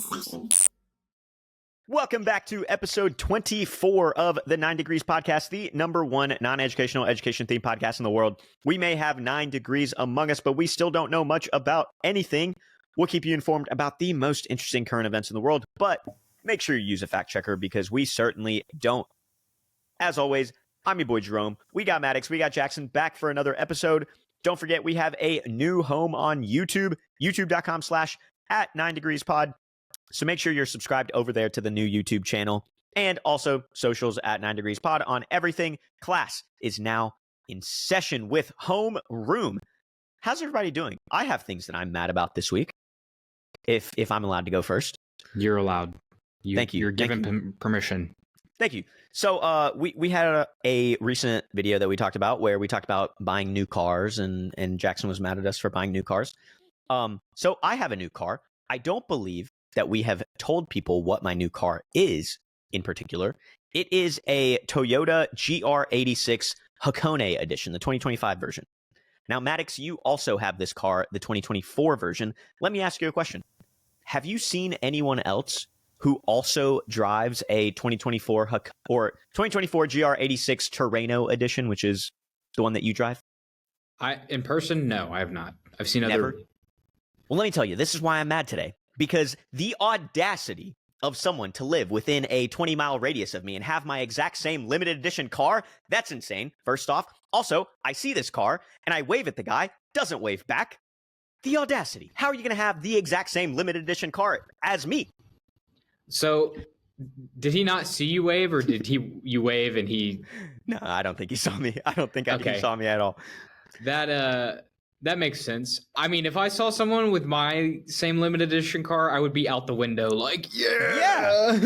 session. Welcome back to episode 24 of the 9 Degrees Podcast, the number one non-educational education-themed podcast in the world. We may have 9 degrees among us, but we still don't know much about anything. We'll keep you informed about the most interesting current events in the world, but make sure you use a fact checker because we certainly don't. As always, I'm your boy Jerome. We got Maddox, we got Jackson back for another episode. Don't forget, we have a new home on YouTube, youtube.com/@9degreespod. So make sure you're subscribed over there to the new YouTube channel, and also socials at 9 Degrees Pod on everything. Class is now in session with Homeroom. How's everybody doing? I have things that I'm mad about this week. If I'm allowed to go first. You're allowed. Thank you. You're given permission. Thank you. So we had a recent video that we talked about where we talked about buying new cars, and Jackson was mad at us for buying new cars. So I have a new car. I don't believe that we have told people what my new car is in particular. It is a Toyota GR86 Hakone edition, the 2025 version. Now, Maddox, you also have this car, the 2024 version. Let me ask you a question. Have you seen anyone else who also drives a 2024 GR86 Terreno edition, which is the one that you drive? In person, no, I have not. I've seen Never? other. Well, let me tell you, this is why I'm mad today. Because the audacity of someone to live within a 20-mile radius of me and have my exact same limited edition car, that's insane, first off. Also, I see this car, and I wave at the guy, doesn't wave back. The audacity. How are you going to have the exact same limited edition car as me? So, did he not see you wave, or did you wave and he? No, I don't think he saw me. I don't think he saw me at all. That makes sense. I mean, if I saw someone with my same limited edition car, I would be out the window like, yeah.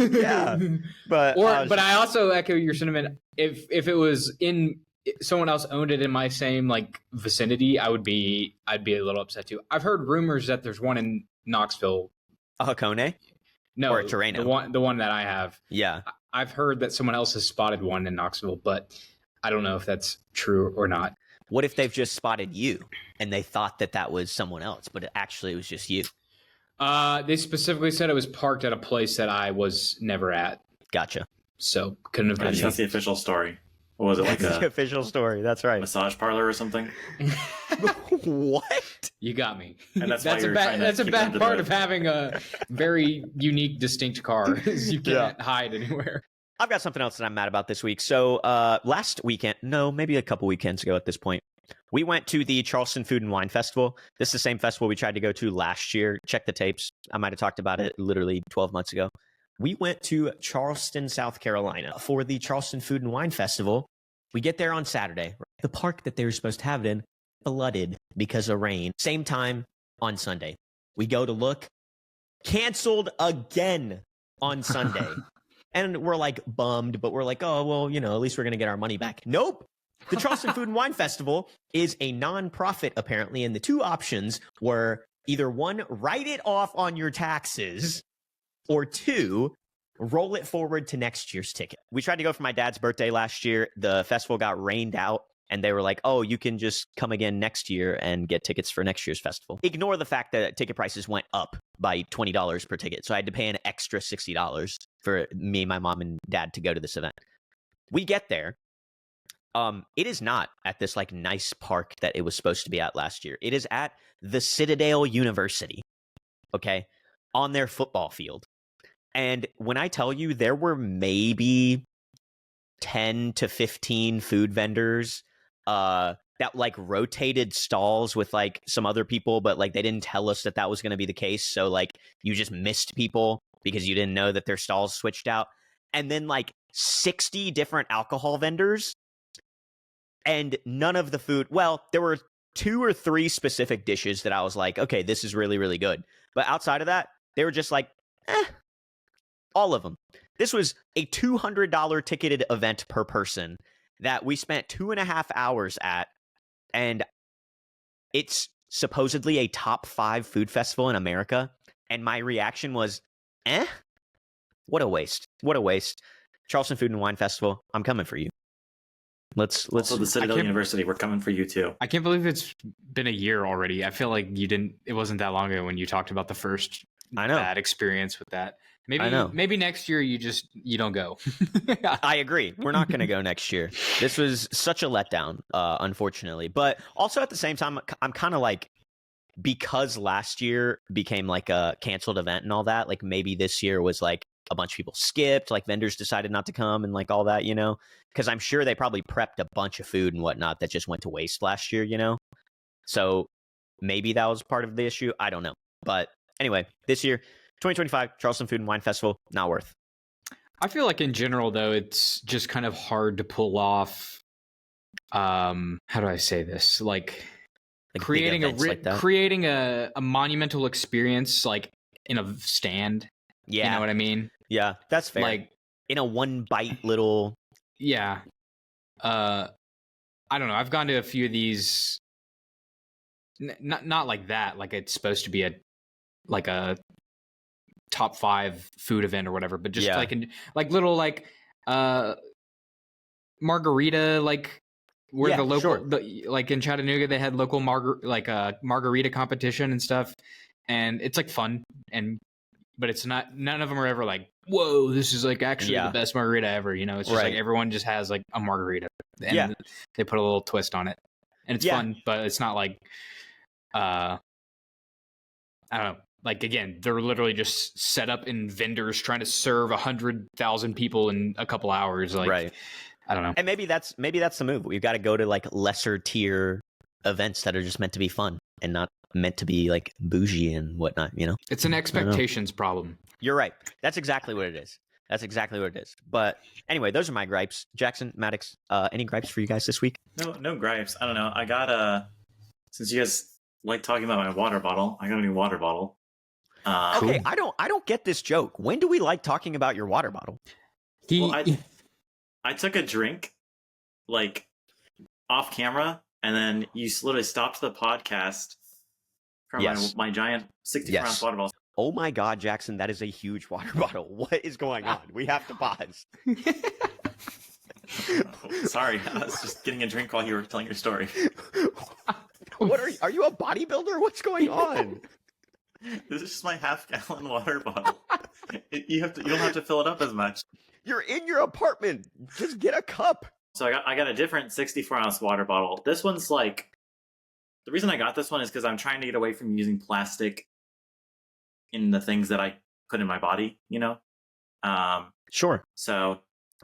But I also echo your sentiment. If it was in someone else owned it in my same like vicinity, I'd be a little upset too. I've heard rumors that there's one in Knoxville. A Hakone? No, or a Terreno. The one that I have. Yeah. I've heard that someone else has spotted one in Knoxville, but I don't know if that's true or not. What if they've just spotted you and they thought that was someone else, but it was just you? They specifically said it was parked at a place that I was never at. Gotcha. So couldn't have been. That's the official story. What was it, like the official story? That's right. Massage parlor or something? What? You got me. And that's a bad part of having a very unique, distinct car. Is you can't hide anywhere. I've got something else that I'm mad about this week. So last weekend, maybe a couple weekends ago at this point, we went to the Charleston Food and Wine Festival. This is the same festival we tried to go to last year. Check the tapes. I might have talked about it literally 12 months ago. We went to Charleston, South Carolina for the Charleston Food and Wine Festival. We get there on Saturday. The park that they were supposed to have it in flooded because of rain. Same time on Sunday. We go to look. Canceled again on Sunday. And we're like bummed, but we're like, oh, well, at least we're going to get our money back. Nope. The Charleston Food and Wine Festival is a nonprofit, apparently. And the two options were either one, write it off on your taxes, or two, roll it forward to next year's ticket. We tried to go for my dad's birthday last year. The festival got rained out. And they were like, oh, you can just come again next year and get tickets for next year's festival. Ignore the fact that ticket prices went up by $20 per ticket. So I had to pay an extra $60 for me, my mom, and dad to go to this event. We get there. It is not at this like nice park that it was supposed to be at last year. It is at the Citadel University, okay, on their football field. And when I tell you there were maybe 10 to 15 food vendors that like rotated stalls with like some other people, but like they didn't tell us that was going to be the case. So like you just missed people because you didn't know that their stalls switched out. And then like 60 different alcohol vendors, and none of the food. Well, there were 2 or 3 specific dishes that I was like, okay, this is really, really good. But outside of that, they were just like, all of them. This was a $200 ticketed event per person that we spent 2.5 hours at, and it's supposedly a top 5 food festival in America. And my reaction was, what a waste. What a waste. Charleston Food and Wine Festival, I'm coming for you. Let's also the Citadel University, we're coming for you too. I can't believe it's been a year already. I feel like it wasn't that long ago when you talked about the first bad experience with that. Maybe next year you don't go. I agree. We're not going to go next year. This was such a letdown, unfortunately. But also at the same time, I'm kind of like, because last year became like a canceled event and all that, like maybe this year was like a bunch of people skipped, like vendors decided not to come and like all that, you know, because I'm sure they probably prepped a bunch of food and whatnot that just went to waste last year, you know. So maybe that was part of the issue. I don't know. But anyway, this year, 2025 Charleston Food and Wine Festival, not worth. I feel like in general, though, it's just kind of hard to pull off. How do I say this? Like creating a monumental experience, like in a stand. Yeah, you know what I mean. Yeah, that's fair. Like in a one bite little. Yeah. I don't know. I've gone to a few of these. Not like that. Like it's supposed to be a top 5 food event or whatever, but just like little like margarita, like where the local like in Chattanooga they had local margarita competition and stuff, and it's like fun, but it's not, none of them are ever like, whoa, this is like actually the best margarita ever, you know. It's just like everyone just has like a margarita and they put a little twist on it, and it's fun, but it's not like I don't know. Like, again, they're literally just set up in vendors trying to serve 100,000 people in a couple hours. Like, I don't know. And maybe that's the move. We've got to go to like lesser tier events that are just meant to be fun and not meant to be like bougie and whatnot, you know? It's an expectations problem. You're right. That's exactly what it is. But anyway, those are my gripes. Jackson, Maddox, any gripes for you guys this week? No gripes. I don't know. I got since you guys like talking about my water bottle, I got a new water bottle. Okay, I don't get this joke. When do we like talking about your water bottle? I took a drink, like, off camera, and then you literally stopped the podcast from my giant 64-ounce water bottle. Oh my God, Jackson, that is a huge water bottle. What is going on? We have to pause. Sorry, I was just getting a drink while you were telling your story. What are you a bodybuilder? What's going on? This is just my half-gallon water bottle. You don't have to fill it up as much. You're in your apartment. Just get a cup. So I got a different 64-ounce water bottle. This one's like, the reason I got this one is because I'm trying to get away from using plastic in the things that I put in my body, you know? Sure. So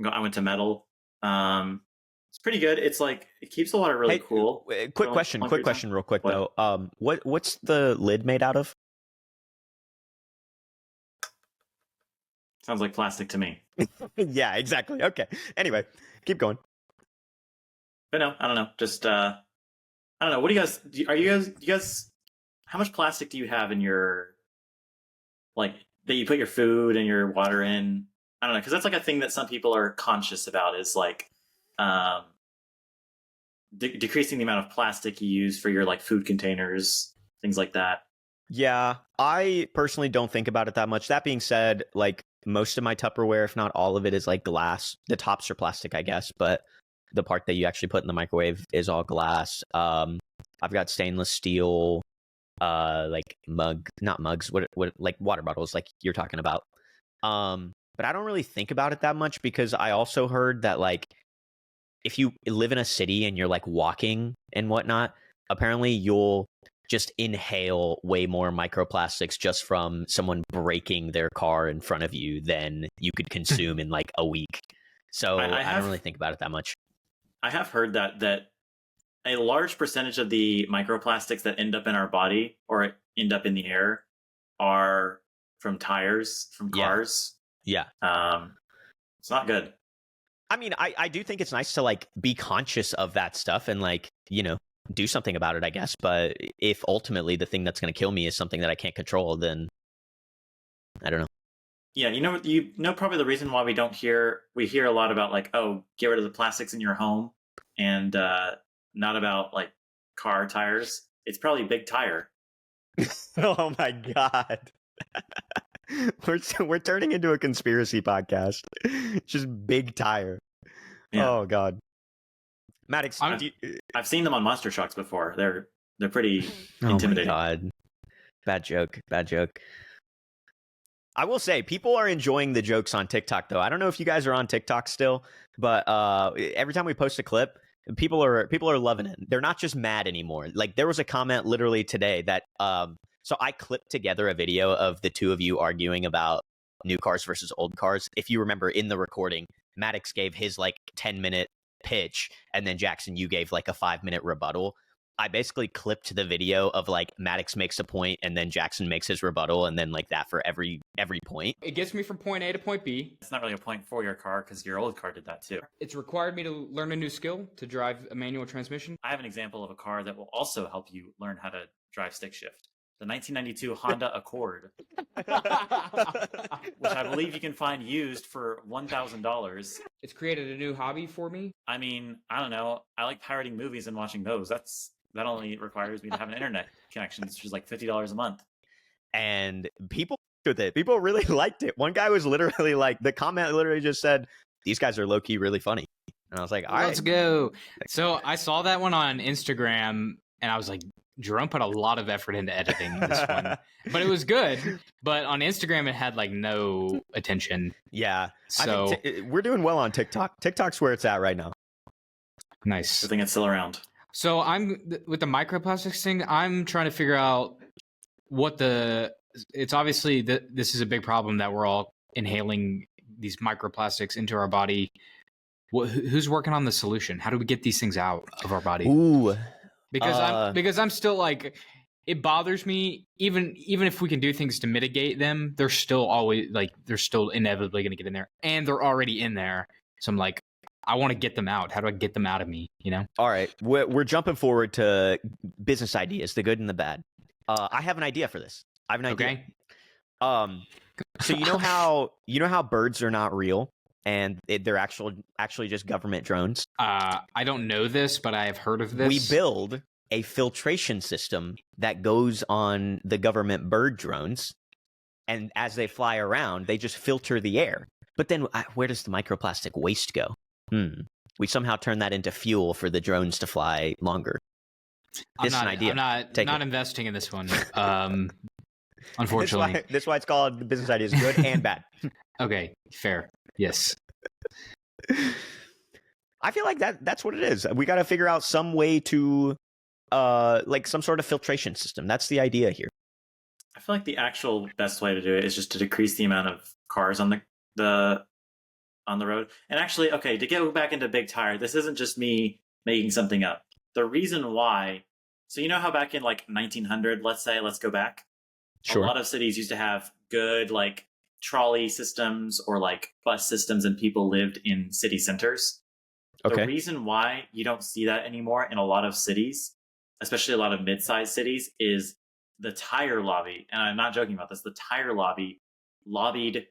I went to metal. It's pretty good. It's like, it keeps the water really cool. Quick question real quick though. What's the lid made out of? Sounds like plastic to me. Yeah, exactly. Okay. Anyway, keep going. But no, I don't know. Just I don't know. What do you guys how much plastic do you have in your, like, that you put your food and your water in? I don't know, because that's like a thing that some people are conscious about, is like decreasing the amount of plastic you use for your like food containers, things like that. Yeah, I personally don't think about it that much. That being said, like, most of my Tupperware, if not all of it, is like glass. The tops are plastic, I guess, but the part that you actually put in the microwave is all glass. I've got stainless steel, like not mugs, what like water bottles, like you're talking about. But I don't really think about it that much, because I also heard that, like, if you live in a city and you're like walking and whatnot, apparently you'll just inhale way more microplastics just from someone breaking their car in front of you than you could consume in like a week. So I don't really think about it that much. I have heard that a large percentage of the microplastics that end up in our body or end up in the air are from tires, from cars. Yeah. It's not good. I mean, I do think it's nice to like be conscious of that stuff and, like, you know, do something about it, I guess. But if ultimately the thing that's going to kill me is something that I can't control, then I don't know. Yeah, you know probably the reason why we hear a lot about, like, oh, get rid of the plastics in your home, and not about like car tires. It's probably big tire. Oh my God. We're turning into a conspiracy podcast. Just big tire. Yeah. Oh God. Maddox, I've seen them on monster trucks before. They're pretty intimidating. Oh my God. Bad joke. I will say people are enjoying the jokes on TikTok though. I don't know if you guys are on TikTok still, but every time we post a clip, people are loving it. They're not just mad anymore. Like there was a comment literally today that so I clipped together a video of the two of you arguing about new cars versus old cars. If you remember in the recording, Maddox gave his like 10-minute pitch, and then Jackson, you gave like a 5-minute rebuttal. I basically clipped the video of like Maddox makes a point and then Jackson makes his rebuttal, and then like that for every point. It gets me from point A to point B. It's not really a point for your car because your old car did that too. It's required me to learn a new skill to drive a manual transmission. I have an example of a car that will also help you learn how to drive stick shift. The 1992 Honda Accord, which I believe you can find used for $1,000. It's created a new hobby for me. I mean, I don't know. I like pirating movies and watching those. That only requires me to have an internet connection, which is like $50 a month. And people with it. People really liked it. One guy was literally like, the comment literally just said, "These guys are low key really funny." And I was like, all right, let's go. So I saw that one on Instagram, and I was like, Jerome put a lot of effort into editing this one, but it was good. But on Instagram, it had like no attention. Yeah. So we're doing well on TikTok. TikTok's where it's at right now. Nice. I think it's still around. So with the microplastics thing, I'm trying to figure out it's obviously this is a big problem that we're all inhaling these microplastics into our body. Who's working on the solution? How do we get these things out of our body? Ooh. Because I'm still like, it bothers me. Even if we can do things to mitigate them, they're still inevitably going to get in there, and they're already in there. So I'm like, I want to get them out. How do I get them out of me? You know? All right, we're jumping forward to business ideas, the good and the bad. I have an idea for this. I have an idea. Okay. So you know how birds are not real, and they're actually just government drones. I don't know this, but I have heard of this. We build a filtration system that goes on the government bird drones, and as they fly around, they just filter the air. But then, where does the microplastic waste go? We somehow turn that into fuel for the drones to fly longer. This is an idea. I'm not investing in this one. Unfortunately, that's why it's called the business ideas, good and bad. Okay, fair. Yes. I feel like that's what it is. We got to figure out some way to, like some sort of filtration system. That's the idea here. I feel like the actual best way to do it is just to decrease the amount of cars on the road. And actually, okay, to get back into Big Tire, this isn't just me making something up. The reason why, so you know how back in like 1900, let's go back. Sure. A lot of cities used to have good like trolley systems or like bus systems, and people lived in city centers. Okay. The reason why you don't see that anymore in a lot of cities, especially a lot of mid-sized cities, is the tire lobby, and I'm not joking about this, the tire lobby lobbied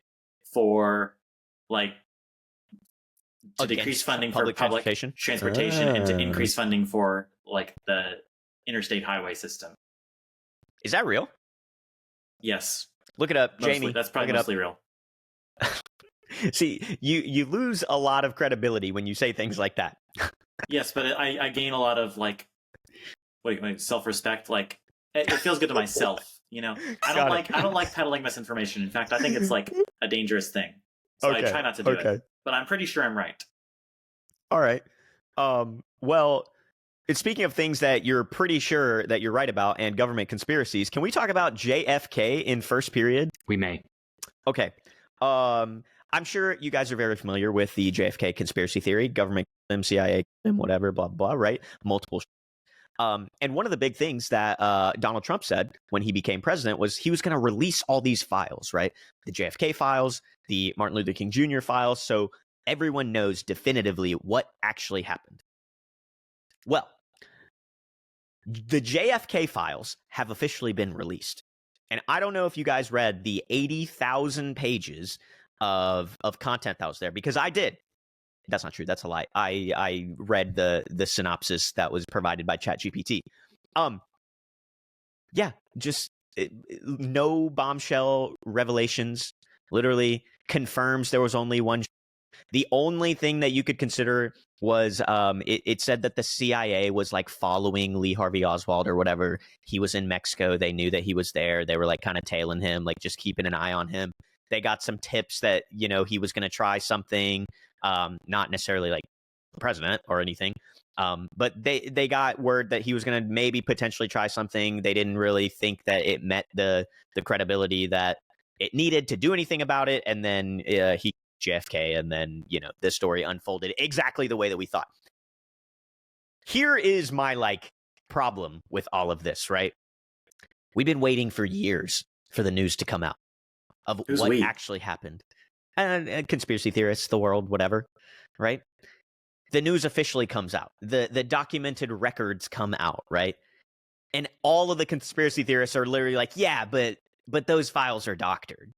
for like to decrease funding for public transportation and to increase funding for like the interstate highway system. Is that real? Yes. Look it up, Mostly. Jamie. That's probably mostly real. See, you lose a lot of credibility when you say things like that. Yes, but I gain a lot of like self-respect. Like it feels good to myself, you know. I don't like peddling misinformation. In fact, I think it's like a dangerous thing. So I try not to do it. But I'm pretty sure I'm right. All right. Well, speaking of things that you're pretty sure that you're right about and government conspiracies, can we talk about JFK in first period? We may. Okay. I'm sure you guys are very familiar with the JFK conspiracy theory, government, CIA, whatever, blah, blah, right? Multiple. And one of the big things that Donald Trump said when he became president was he was going to release all these files, right? The JFK files, the Martin Luther King Jr. files, so everyone knows definitively what actually happened. Well, the JFK files have officially been released. And I don't know if you guys read the 80,000 pages of content that was there, because I did. That's not true. That's a lie. I read the synopsis that was provided by ChatGPT. Yeah, just no bombshell revelations. Literally confirms there was only one. The only thing that you could consider was it said that the CIA was like following Lee Harvey Oswald or whatever. He was in Mexico. They knew that he was there. They were like kind of tailing him, like just keeping an eye on him. they got some tips that, you know, he was going to try something, not necessarily like the president or anything. But they got word that he was going to maybe potentially try something. They didn't really think that it met the credibility that it needed to do anything about it. And then he JFK, and then, you know, the story unfolded exactly the way that we thought. Here is my like problem with all of this, right? We've been waiting for years for the news to come out of what actually happened. And conspiracy theorists, the world, whatever, right? The news officially comes out. The documented records come out, right? And all of the conspiracy theorists are literally like, yeah, but those files are doctored.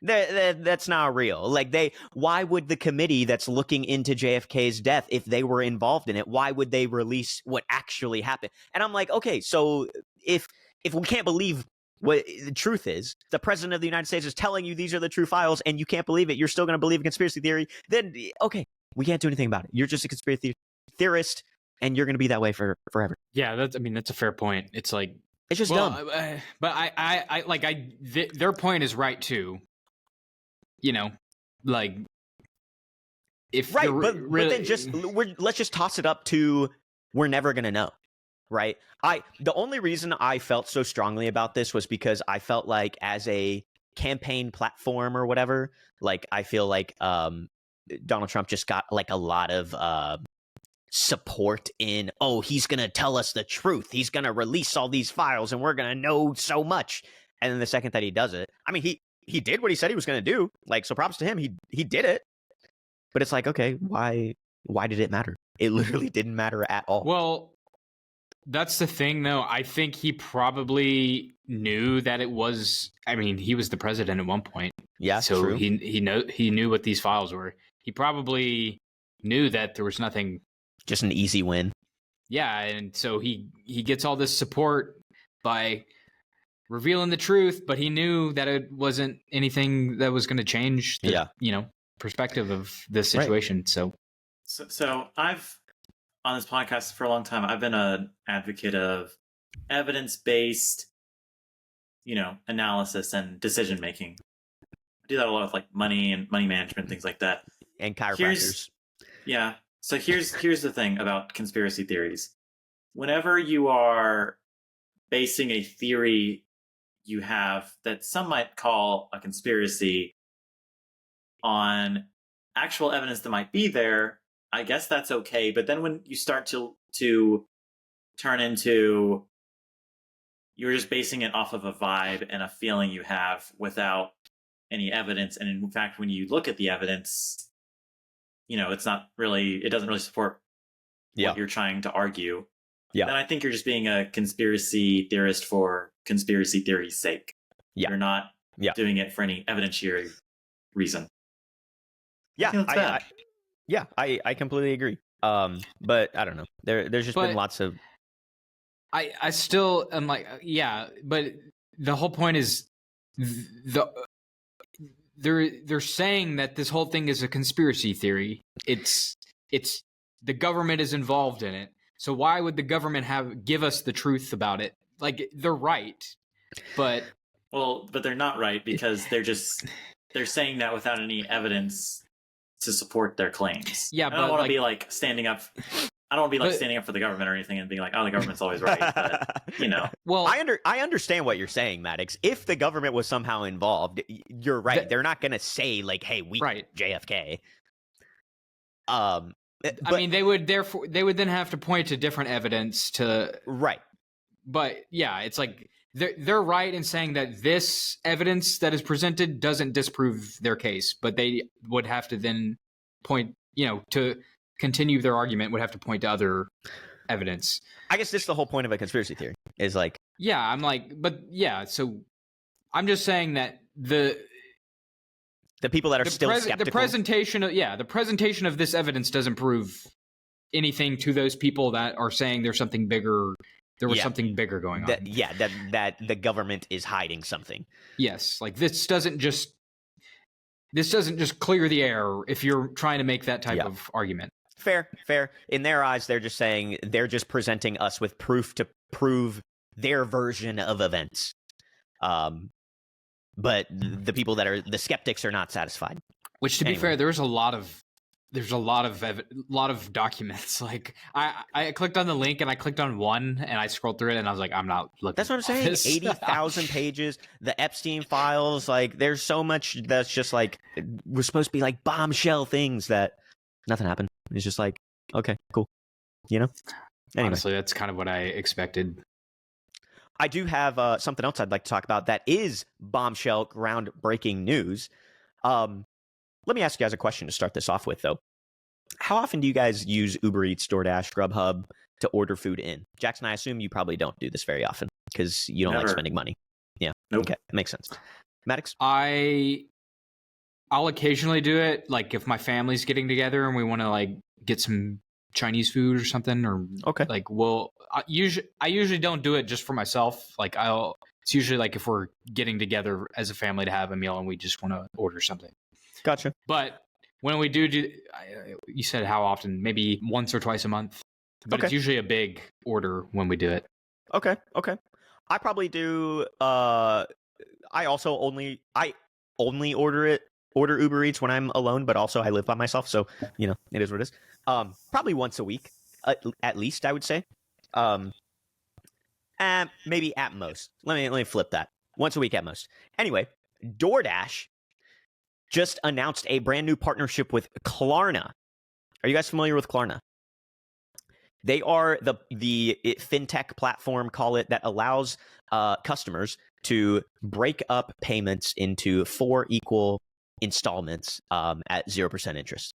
That's not real. Like, why would the committee that's looking into JFK's death, if they were involved in it, why would they release what actually happened? And I'm like, okay, so if we can't believe what the truth is, the president of the United States is telling you these are the true files, and you can't believe it, you're still going to believe a conspiracy theory, then okay, we can't do anything about it. You're just a conspiracy theorist, and you're going to be that way forever. Yeah, that's a fair point. It's like, it's just dumb. But their point is right too. You know, like, if right, but then let's just toss it up to we're never gonna know, right? The only reason I felt so strongly about this was because I felt like, as a campaign platform or whatever, like, I feel like Donald Trump just got like a lot of support in, oh, he's gonna tell us the truth, he's gonna release all these files, and we're gonna know so much. And then the second that he does it, I mean, he did what he said he was going to do. Like, so props to him. He did it. But it's like, okay, why did it matter? It literally didn't matter at all. Well, that's the thing, though. I think he probably knew that it was. I mean, he was the president at one point. Yeah, so true. he knew what these files were. He probably knew that there was nothing. Just an easy win. Yeah, and so he gets all this support by revealing the truth, but he knew that it wasn't anything that was going to change the perspective of this situation. Right. So I've, on this podcast for a long time, I've been an advocate of evidence-based, analysis and decision making. I do that a lot with like money and money management, things like that. And chiropractors. So here's the thing about conspiracy theories. Whenever you are basing a theory you have that some might call a conspiracy on actual evidence that might be there, I guess that's okay. But then when you start to turn into, you're just basing it off of a vibe and a feeling you have without any evidence. And in fact, when you look at the evidence, it doesn't really support what you're trying to argue. Yeah. Then I think you're just being a conspiracy theorist for conspiracy theory's sake. Yeah. You're not doing it for any evidentiary reason. Yeah. I completely agree. But I don't know. There's just been lots of. I still am like, but the whole point is they're saying that this whole thing is a conspiracy theory. It's the government is involved in it. So why would the government give us the truth about it? Like, they're right, but they're not right, because they're saying that without any evidence to support their claims. Yeah, I don't want to be like standing up. I don't want to be like standing up for the government or anything and being like, oh, the government's always right. But, Well, I understand what you're saying, Maddox. If the government was somehow involved, you're right. They're not going to say like, hey, we JFK. I mean, they would then have to point to different evidence to right. But yeah, it's like they're right in saying that this evidence that is presented doesn't disprove their case, but they would have to then point, to continue their argument, would have to point to other evidence. I guess this is the whole point of a conspiracy theory, is like, so I'm just saying that the people that are still skeptical. The presentation of this evidence doesn't prove anything to those people that are saying there's something bigger. There was something bigger going on. That the government is hiding something. Yes, like this doesn't just clear the air if you're trying to make that type of argument. Fair. In their eyes, they're just presenting us with proof to prove their version of events. but the people that are the skeptics are not satisfied. Which, to be fair, there's a lot of documents. Like I clicked on the link and I clicked on one and I scrolled through it and I was like, I'm not looking. That's what I'm saying. 80,000 pages, the Epstein files. Like, there's so much that's just like we're supposed to be like bombshell things that nothing happened. It's just like, okay, cool. You know. Anyway. Honestly, that's kind of what I expected. I do have something else I'd like to talk about that is bombshell groundbreaking news. Let me ask you guys a question to start this off with, though. How often do you guys use Uber Eats, DoorDash, Grubhub to order food in? Jackson, I assume you probably don't do this very often because you don't like spending money. Yeah. Nope. Okay. Makes sense. Maddox? I'll occasionally do it, like if my family's getting together and we want to like get some Chinese food or something, or like I usually don't do it just for myself. Like it's usually like if we're getting together as a family to have a meal and we just want to order something. Gotcha. But when we do, you said how often? Maybe once or twice a month. But it's usually a big order when we do it. Okay. I probably do. I only order Uber Eats when I'm alone, but also I live by myself, so it is what it is. Probably once a week, at least, I would say. Maybe at most. Let me flip that. Once a week at most. Anyway, DoorDash just announced a brand new partnership with Klarna. Are you guys familiar with Klarna? They are the fintech platform, call it, that allows customers to break up payments into 4 equal installments at 0% interest,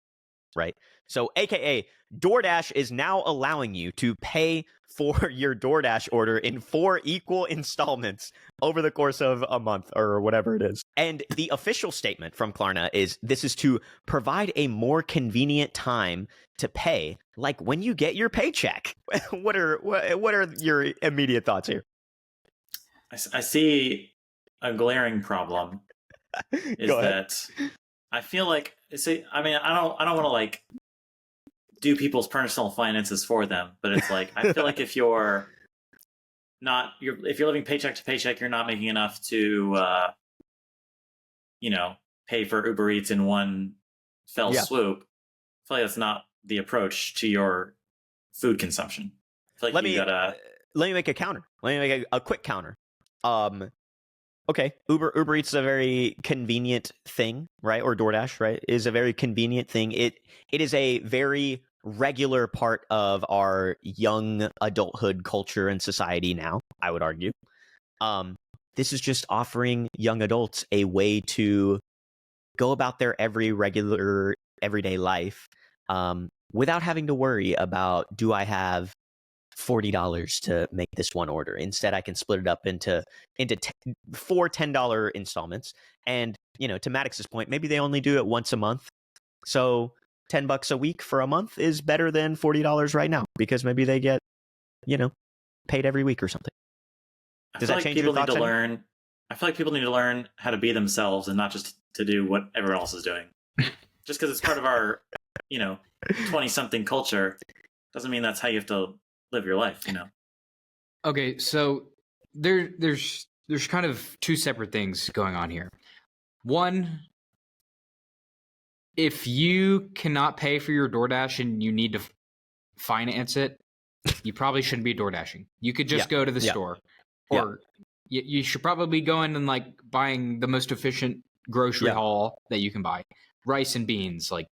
right? So, AKA, DoorDash is now allowing you to pay for your DoorDash order in 4 equal installments over the course of a month or whatever it is. And the official statement from Klarna is this is to provide a more convenient time to pay, like when you get your paycheck. What are your immediate thoughts here? I see a glaring problem. Is that I feel like I don't want to like do people's personal finances for them, but it's like I feel like if you're living paycheck to paycheck, you're not making enough to pay for Uber Eats in one fell swoop. I feel like that's not the approach to your food consumption. I feel like let me make a counter. Let me make a quick counter. Okay, Uber Eats is a very convenient thing, right? Or DoorDash, right? Is a very convenient thing. It is a very regular part of our young adulthood culture and society now, I would argue. This is just offering young adults a way to go about their everyday life without having to worry about, do I have $40 to make this one order? Instead, I can split it up into 4 $10 installments. And, to Maddox's point, maybe they only do it once a month. So $10 a week for a month is better than $40 right now, because maybe they get, paid every week or something. Does that change your thoughts? I feel like people need to learn how to be themselves and not just to do what everyone else is doing. Just because it's part of our, 20-something culture doesn't mean that's how you have to live your life, Okay, so there's kind of 2 separate things going on here. One, if you cannot pay for your DoorDash and you need to finance it, you probably shouldn't be DoorDashing. You could just go to the store, or you should probably go in and like buying the most efficient grocery haul that you can buy. Rice and beans, like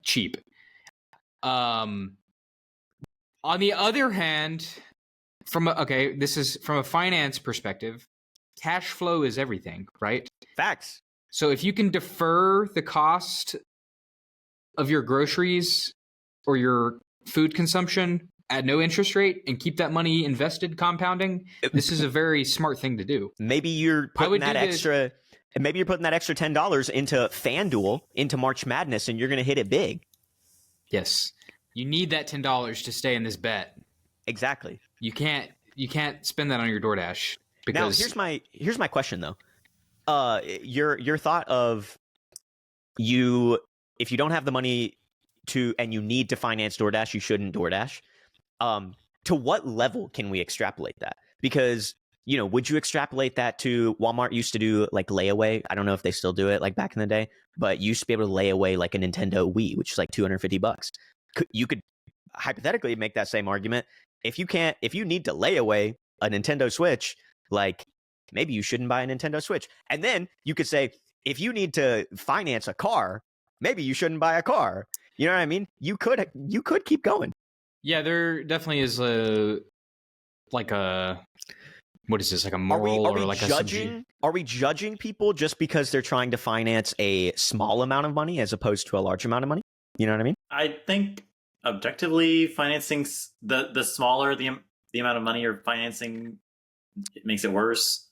cheap. On the other hand, this is from a finance perspective, cash flow is everything, right? Facts. So if you can defer the cost of your groceries or your food consumption at no interest rate and keep that money invested compounding, this is a very smart thing to do. Maybe you're putting that extra $10 into FanDuel, into March Madness, and you're going to hit it big. Yes. You need that $10 to stay in this bet. Exactly. You can't spend that on your DoorDash. Because... Now, here's my question though. Your thought of if you don't have the money and you need to finance DoorDash, you shouldn't DoorDash. To what level can we extrapolate that? Because would you extrapolate that to Walmart used to do like layaway? I don't know if they still do it like back in the day, but you used to be able to lay away like a Nintendo Wii, which is like $250. You could hypothetically make that same argument. If you need to lay away a Nintendo Switch, like maybe you shouldn't buy a Nintendo Switch. And then you could say, if you need to finance a car, maybe you shouldn't buy a car. You know what I mean? You could keep going. Yeah, there definitely is a what is this, like a moral or like judging? Are we judging people just because they're trying to finance a small amount of money as opposed to a large amount of money? You know what I mean? I think objectively, financing the smaller the amount of money you're financing, it makes it worse.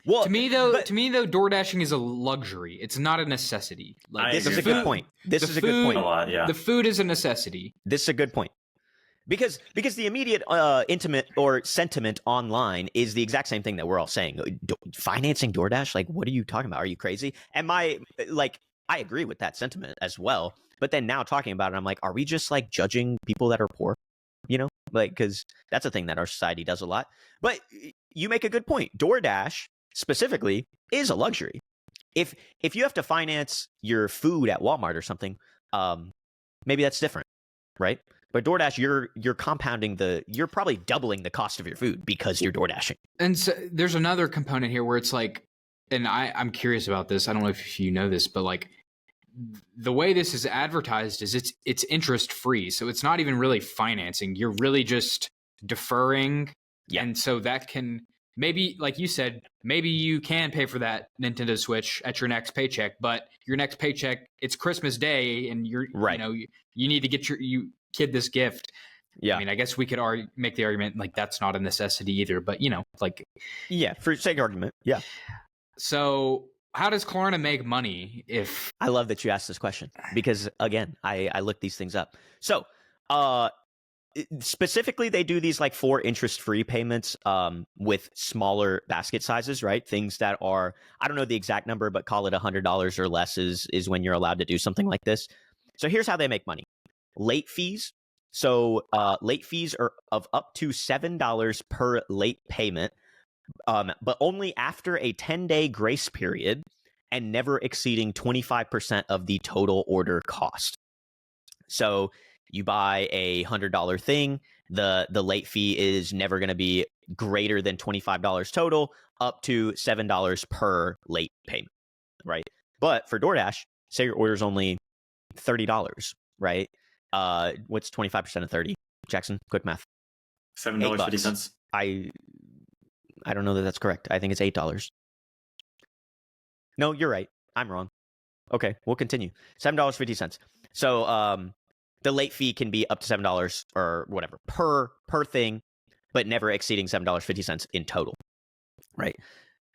Well, to me though, door dashing is a luxury. It's not a necessity. Like, this is a good point. This is a good point. A lot, yeah. The food is a necessity. This is a good point. Because the immediate intimate or sentiment online is the exact same thing that we're all saying. Financing DoorDash? Like, what are you talking about? Are you crazy? And I agree with that sentiment as well. But then now talking about it, I'm like, are we just like judging people that are poor? Like, because that's a thing that our society does a lot. But you make a good point. DoorDash specifically is a luxury. If you have to finance your food at Walmart or something, maybe that's different, right? But DoorDash, you're compounding you're probably doubling the cost of your food because you're DoorDashing. And so there's another component here where it's like, and I'm curious about this. I don't know if you know this, but like the way this is advertised is it's interest free. So it's not even really financing. You're really just deferring. Yeah. And so that can maybe, like you said, maybe you can pay for that Nintendo Switch at your next paycheck, but your next paycheck, it's Christmas Day and you're right. You need to get you kid this gift. Yeah. I mean, I guess we could make the argument like that's not a necessity either, but like. Yeah, for sake of argument. Yeah. So how does Klarna make money if... I love that you asked this question because, again, I looked these things up. So, specifically, they do these like 4 interest-free payments with smaller basket sizes, right? Things that are, I don't know the exact number, but call it $100 or less is when you're allowed to do something like this. So here's how they make money. Late fees. So late fees are of up to $7 per late payment, but only after a 10-day grace period and never exceeding 25% of the total order cost. So you buy a $100 thing, the late fee is never going to be greater than $25 total, up to $7 per late payment, right? But for DoorDash, say your order is only $30, right? What's 25% of 30? Jackson, quick math. $7.50. I don't know that that's correct. I think it's $8. No, you're right. I'm wrong. Okay, we'll continue. $7.50. So the late fee can be up to $7 or whatever per thing, but never exceeding $7.50 in total, right?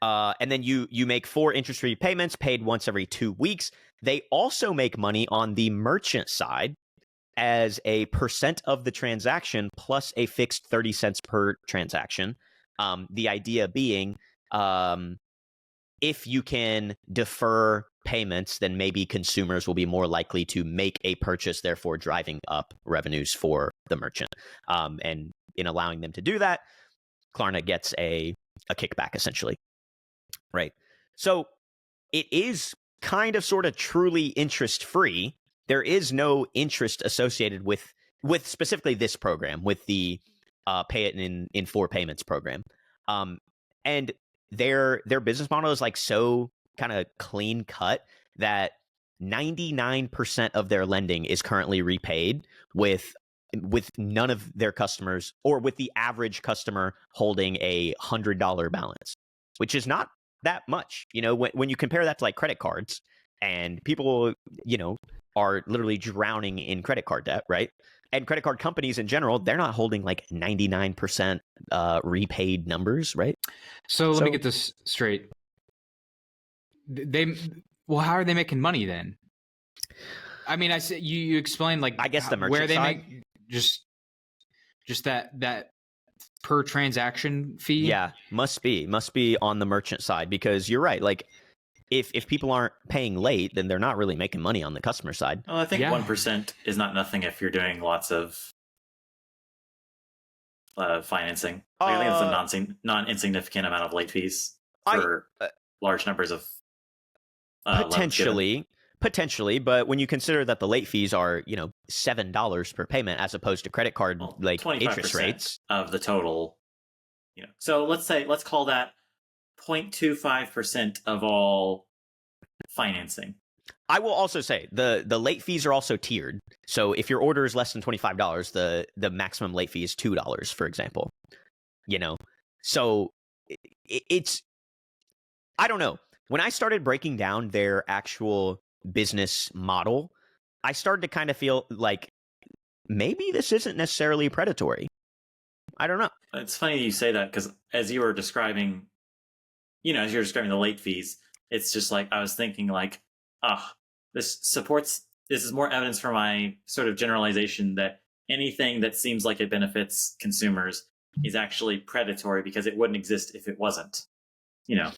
And then you make 4 interest-free payments paid once every 2 weeks. They also make money on the merchant side as a percent of the transaction plus a fixed 30 cents per transaction. The idea being, if you can defer payments, then maybe consumers will be more likely to make a purchase, therefore driving up revenues for the merchant. And in allowing them to do that, Klarna gets a kickback, essentially. Right. So it is kind of sort of truly interest-free. There is no interest associated with specifically this program, with the pay it in 4 payments program. And their business model is like so kind of clean cut that 99% of their lending is currently repaid with none of their customers, or with the average customer holding a $100 balance, which is not that much. When you compare that to like credit cards, and people, are literally drowning in credit card debt, right? And credit card companies in general, they're not holding like 99% repaid numbers, right? So let me get this straight. How are they making money then? I mean, I said you explained like, I guess the merchant where they side? make just that per transaction fee. Yeah, must be on the merchant side, because you're right. Like, if people aren't paying late, then they're not really making money on the customer side. Well, I think 1% is not nothing if you're doing lots of financing. Like, I think it's a non-insignificant amount of late fees for large numbers of potentially, but when you consider that the late fees are, $7 per payment as opposed to credit card interest rates of the total, so let's call that 0.25% of all financing. I will also say the late fees are also tiered. So if your order is less than $25, the maximum late fee is $2, for example. So it's I don't know. When I started breaking down their actual business model, I started to kind of feel like maybe this isn't necessarily predatory. I don't know. It's funny you say that, because as you were describing, the late fees, it's just like I was thinking like, this is more evidence for my sort of generalization that anything that seems like it benefits consumers is actually predatory, because it wouldn't exist if it wasn't. Kind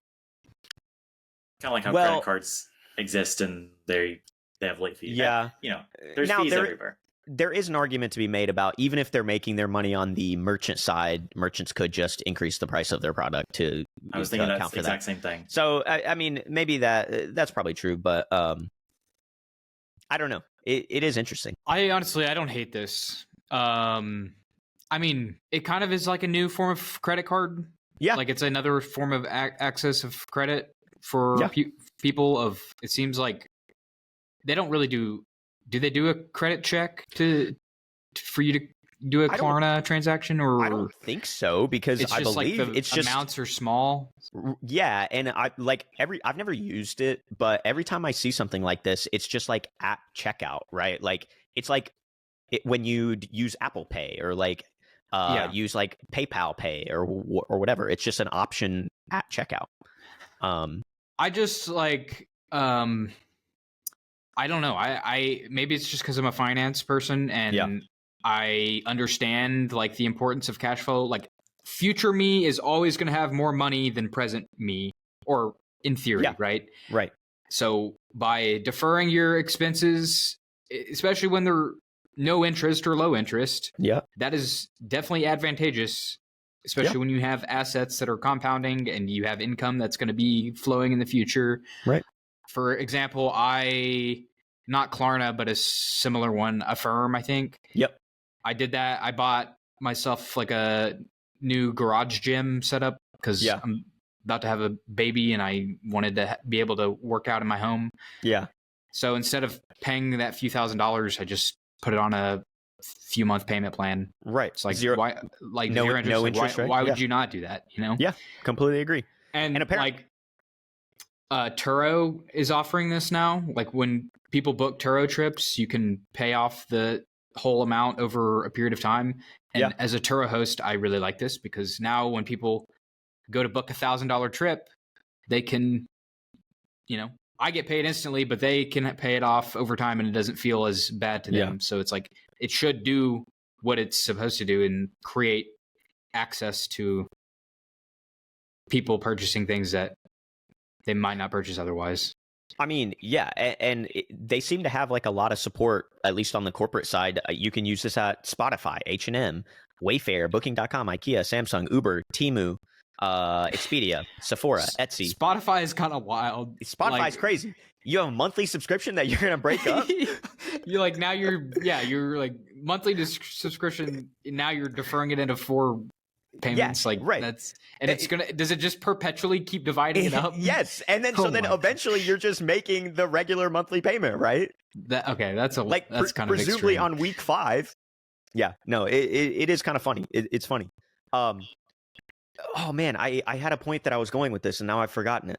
of like how credit cards exist and they have late fees. Yeah. There's fees everywhere. There is an argument to be made about, even if they're making their money on the merchant side, merchants could just increase the price of their product to I was thinking that's the exact same thing. So, I mean, maybe that's probably true, but I don't know. It is interesting. I don't hate this. I mean, it kind of is like a new form of credit card. Yeah. Like it's another form of access of credit for people of, it seems like they don't really do they do a credit check for you to do a Klarna transaction? Or I don't think so, because I believe like it's just amounts are small. Yeah, and I've never used it, but every time I see something like this, it's just like app checkout, right? Like it's like when you use Apple Pay or use like PayPal Pay or whatever. It's just an option at checkout. I just I don't know. I maybe it's just because I'm a finance person and I understand like the importance of cash flow. Like future me is always going to have more money than present me, or in theory, right? Right. So by deferring your expenses, especially when they're no interest or low interest, that is definitely advantageous, especially when you have assets that are compounding and you have income that's going to be flowing in the future. Right. For example, not Klarna, but a similar one, Affirm, I think. Yep. I did that. I bought myself like a new garage gym setup because I'm about to have a baby and I wanted to be able to work out in my home. Yeah. So instead of paying that few $1,000s, I just put it on a few month payment plan. Right. It's like zero, why, like no zero interest. No like, interest, right? Why would you not do that? Yeah, completely agree. And apparently, Turo is offering this now. Like when people book Turo trips, you can pay off the whole amount over a period of time. And as a Turo host, I really like this because now when people go to book $1,000 trip, they can, I get paid instantly, but they can pay it off over time and it doesn't feel as bad to them. So it's like, it should do what it's supposed to do and create access to people purchasing things that they might not purchase otherwise. I mean, and they seem to have like a lot of support, at least on the corporate side. You can use this at Spotify, H&M, Wayfair, Booking.com, IKEA, Samsung, Uber, Temu, Expedia, Sephora, Etsy. Spotify is kind of wild. Spotify's crazy. You have a monthly subscription that you're gonna break up. You're like you're like monthly subscription. Now you're deferring it into 4 payments. Does it just perpetually keep dividing it up? Yes, and then eventually you're just making the regular monthly payment, right? That's kind of presumably extreme. On week 5. Yeah, no, it is kind of funny. It's funny. Oh man, I had a point that I was going with this and now I've forgotten it.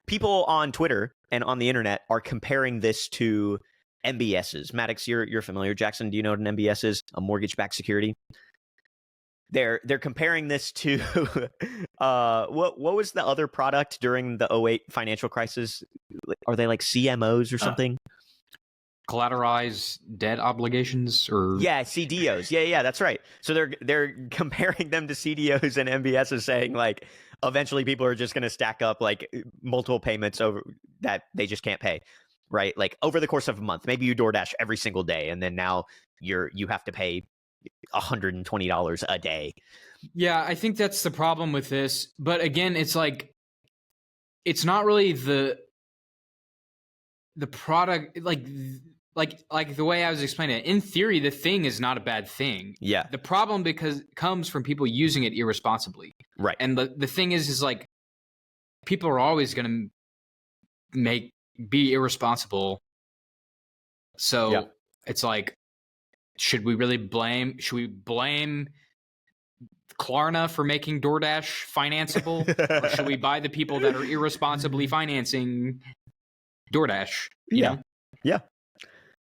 People on Twitter and on the internet are comparing this to MBSs. Maddox, you're familiar. Jackson, do you know what an MBS is? A mortgage-backed security. They're comparing this to what was the other product during the 2008 financial crisis? Are they like CMOs or something? Collateralized debt obligations or CDOs. Yeah, that's right. So they're comparing them to CDOs and MBSs, saying like eventually people are just going to stack up like multiple payments over that they just can't pay, right? Like over the course of a month, maybe you DoorDash every single day, and then now you have to pay $120 a day. Yeah, I think that's the problem with this. But again, it's like, it's not really the product, like the way I was explaining it. In theory, the thing is not a bad thing. Yeah. The problem comes from people using it irresponsibly. Right. And the thing is like, people are always going to be irresponsible. So it's like, should we blame Klarna for making DoorDash financeable? Or should we buy the people that are irresponsibly financing DoorDash? You know? Yeah.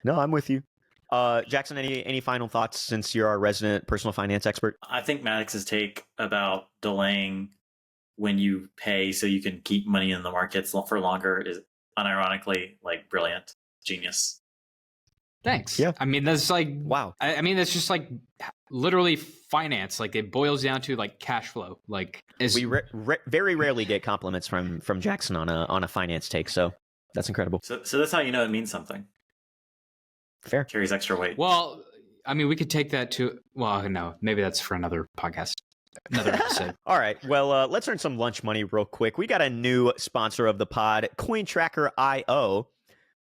No, I'm with you. Jackson, any final thoughts since you're our resident personal finance expert? I think Maddox's take about delaying when you pay so you can keep money in the markets for longer is unironically like brilliant. Genius. Thanks. Yeah. I mean, that's like, wow. I mean, that's just like literally finance. Like, it boils down to like cash flow. Like, we very rarely get compliments from Jackson on a finance take. So that's incredible. So that's how you know it means something. Fair. Carries extra weight. Well, I mean, we could take that to, well, no, maybe that's for another podcast. Another episode. All right. Well, let's earn some lunch money real quick. We got a new sponsor of the pod, CoinTracker IO.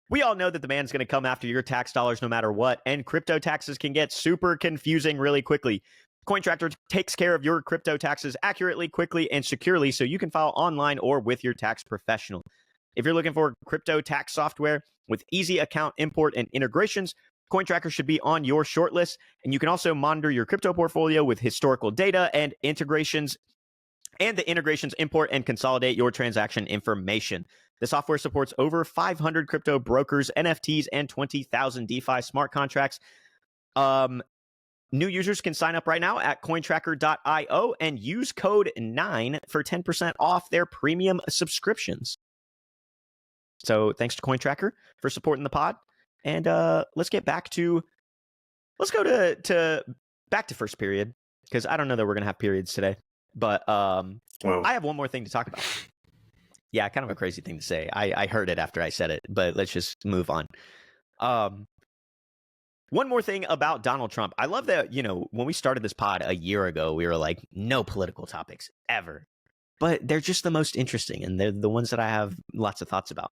We all know that the man's going to come after your tax dollars no matter what, and crypto taxes can get super confusing really quickly. CoinTracker takes care of your crypto taxes accurately, quickly, and securely so you can file online or with your tax professional. If you're looking for crypto tax software with easy account import and integrations, CoinTracker should be on your shortlist, and you can also monitor your crypto portfolio with historical data and integrations, and the integrations import and consolidate your transaction information. The software supports over 500 crypto brokers, NFTs, and 20,000 DeFi smart contracts. New users can sign up right now at cointracker.io and use code 9 for 10% off their premium subscriptions. So thanks to CoinTracker for supporting the pod. And let's go back to first period, because I don't know that we're going to have periods today. But I have one more thing to talk about. Yeah, kind of a crazy thing to say. I heard it after I said it, but let's just move on. One more thing about Donald Trump. I love that, when we started this pod a year ago, we were like, no political topics ever. But they're just the most interesting, and they're the ones that I have lots of thoughts about.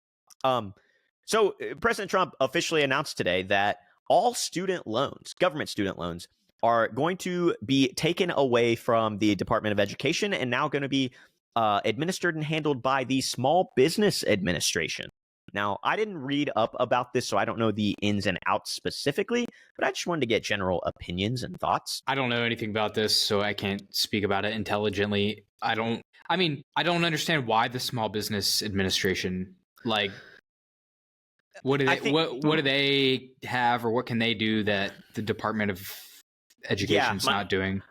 So President Trump officially announced today that all student loans, government student loans, are going to be taken away from the Department of Education and now going to be administered and handled by the Small Business Administration. Now, I didn't read up about this, so I don't know the ins and outs specifically, but I just wanted to get general opinions and thoughts. I don't know anything about this, so I can't speak about it intelligently. I don't understand why the Small Business Administration, like, what do they have, or what can they do that the Department of Education is not doing?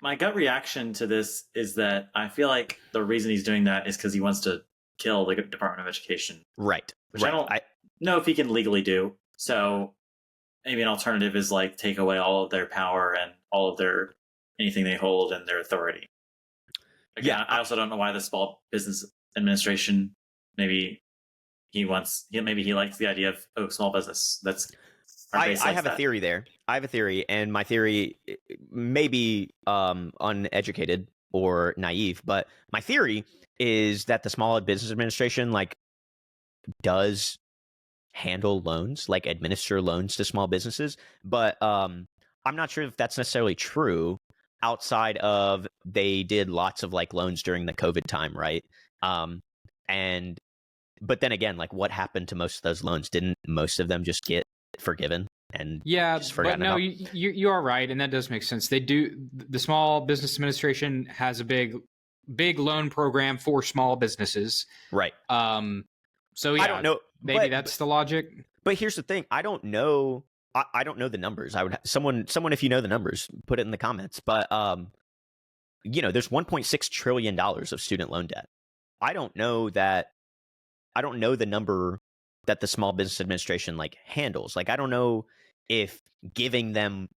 My gut reaction to this is that I feel like the reason he's doing that is because he wants to kill the Department of Education. Right. Which I don't know if he can legally do. So maybe an alternative is like take away all of their power and all of anything they hold and their authority. Again, I also don't know why the Small Business Administration, maybe he likes the idea of small business. I have a theory there. I have a theory, and my theory may be uneducated or naive, but my theory is that the Small Business Administration does handle loans, administer loans to small businesses, but I'm not sure if that's necessarily true. Outside of they did lots of loans during the COVID time, right? But then again, what happened to most of those loans? Didn't most of them just get forgiven? And but no, you are right, and that does make sense. They do. The Small Business Administration has a big loan program for small businesses, right? So yeah, I don't know. Maybe that's the logic. But here's the thing: I don't know. I don't know the numbers. I would someone if you know the numbers, put it in the comments. But there's $1.6 trillion of student loan debt. I don't know the number that the Small Business Administration handles. I don't know if giving them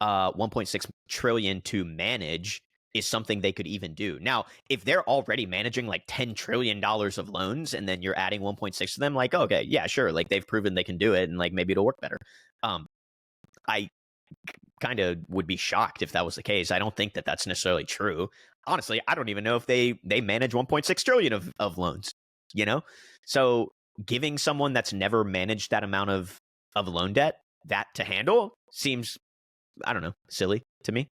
1.6 trillion to manage is something they could even do. Now, if they're already managing $10 trillion of loans and then you're adding 1.6 to them, okay, yeah, sure. They've proven they can do it, and maybe it'll work better. kind of would be shocked if that was the case. I don't think that that's necessarily true. Honestly, I don't even know if they manage 1.6 trillion of loans, So giving someone that's never managed that amount of loan debt that to handle seems, I don't know, silly to me.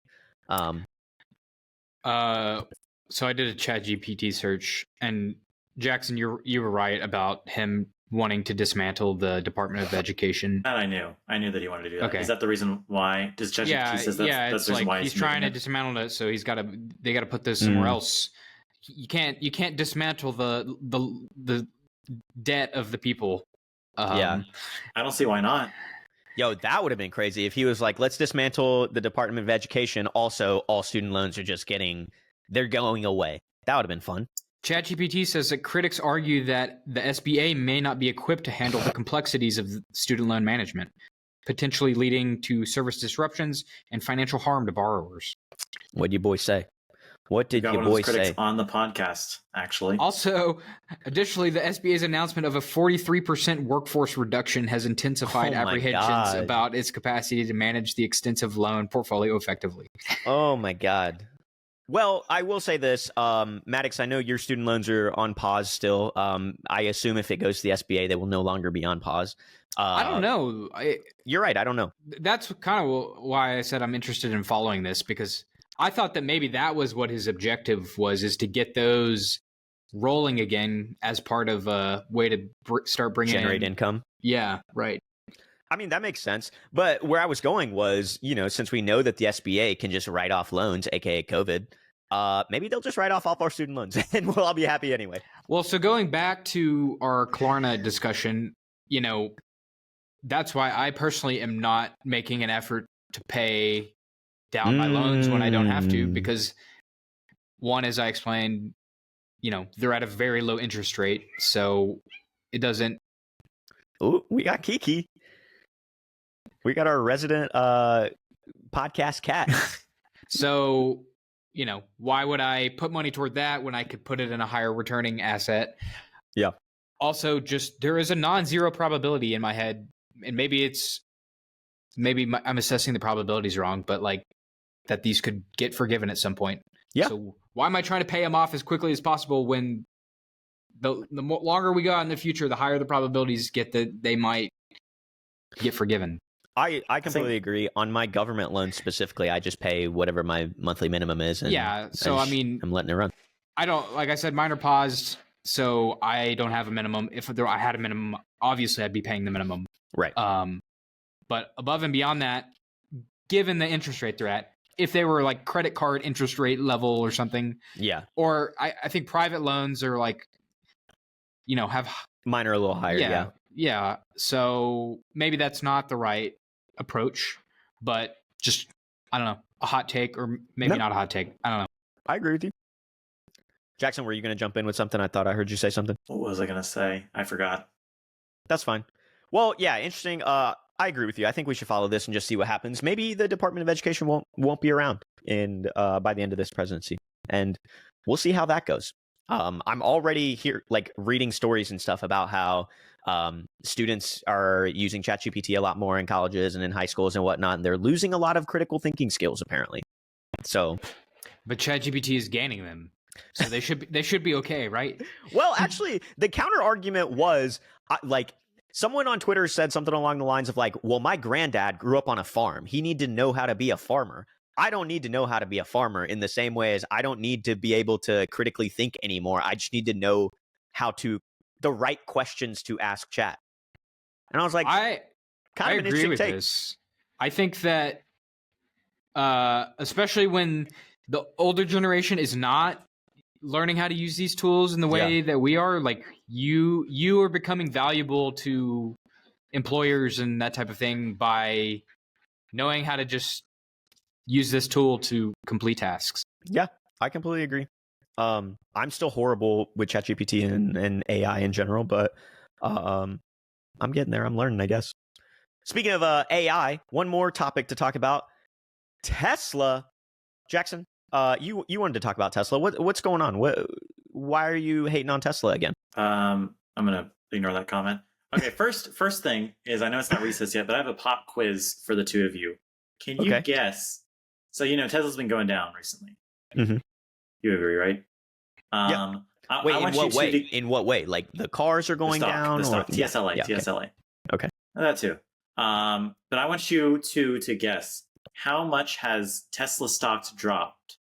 So I did a ChatGPT search, and Jackson, you were right about him wanting to dismantle the Department of Education. That I knew that he wanted to do that. Okay. Is that the reason why? Does ChatGPT says that's the reason why he's trying to dismantle it? So they got to put this somewhere else. You can't dismantle the debt of the people. I don't see why not. Yo, that would have been crazy if he was like, let's dismantle the Department of Education. Also, all student loans are just they're going away. That would have been fun. ChatGPT says that critics argue that the SBA may not be equipped to handle the complexities of student loan management, potentially leading to service disruptions and financial harm to borrowers. What did you boys say? What did your boys say? On the podcast, actually. Also, additionally, the SBA's announcement of a 43% workforce reduction has intensified apprehensions about its capacity to manage the extensive loan portfolio effectively. Oh my God. Well, I will say this, Maddox, I know your student loans are on pause still. I assume if it goes to the SBA, they will no longer be on pause. I don't know. You're right. I don't know. That's kind of why I said I'm interested in following this, because I thought that maybe that was what his objective was, is to get those rolling again as part of a way to start bringing generate income. Yeah, right. I mean, that makes sense. But where I was going was, since we know that the SBA can just write off loans, aka COVID, maybe they'll just write off all our student loans and we'll all be happy anyway. Well, so going back to our Klarna discussion, that's why I personally am not making an effort to pay down my loans when I don't have to, because one, as I explained, they're at a very low interest rate, so it doesn't. Oh, we got Kiki. We got our resident podcast cat. So, why would I put money toward that when I could put it in a higher returning asset? Yeah. Also, just there is a non-zero probability in my head, and maybe I'm assessing the probabilities wrong, but that these could get forgiven at some point. Yeah. So why am I trying to pay them off as quickly as possible when the longer we go out in the future, the higher the probabilities get that they might get forgiven? I completely agree. On my government loan specifically, I just pay whatever my monthly minimum is. And so I'm letting it run. I don't, like I said, mine are paused, so I don't have a minimum. If I had a minimum, obviously I'd be paying the minimum. Right. But above and beyond that, given the interest rate they're at, if they were like credit card interest rate level or something. Yeah. Or I think private loans are have. Mine are a little higher. Yeah. Yeah. So maybe that's not the right approach, but just, I don't know, a hot take, or maybe not a hot take. I don't know. I agree with you. Jackson, were you going to jump in with something? I thought I heard you say something. What was I going to say? I forgot. That's fine. Well, yeah, interesting. I agree with you. I think we should follow this and just see what happens. Maybe the Department of Education won't be around by the end of this presidency, and we'll see how that goes. I'm already here, reading stories and stuff about how students are using ChatGPT a lot more in colleges and in high schools and whatnot, and they're losing a lot of critical thinking skills apparently. So, but ChatGPT is gaining them, so they should be okay, right? Well, actually, the counter argument was someone on Twitter said something along the lines of well, my granddad grew up on a farm. He needed to know how to be a farmer. I don't need to know how to be a farmer in the same way as I don't need to be able to critically think anymore. I just need to know the right questions to ask chat. And I was like, I agree with this. I think that especially when the older generation is not learning how to use these tools in the way that we are, you are becoming valuable to employers and that type of thing by knowing how to just use this tool to complete tasks. Yeah, I completely agree. I'm still horrible with ChatGPT and AI in general, but I'm getting there. I'm learning, I guess. Speaking of AI, one more topic to talk about. Tesla. Jackson, you wanted to talk about Tesla. What's going on? Why are you hating on Tesla again? I'm gonna ignore that comment. Okay, first thing is, I know it's not recess yet, but I have a pop quiz for the two of you. Can you guess? So, Tesla's been going down recently. Mm-hmm. You agree, right? Yeah. Wait, in what way? In what way? Like the cars are going down? The stock. Or... TSLA. Yeah, TSLA. Okay. That too. But I want you to guess how much has Tesla stocks dropped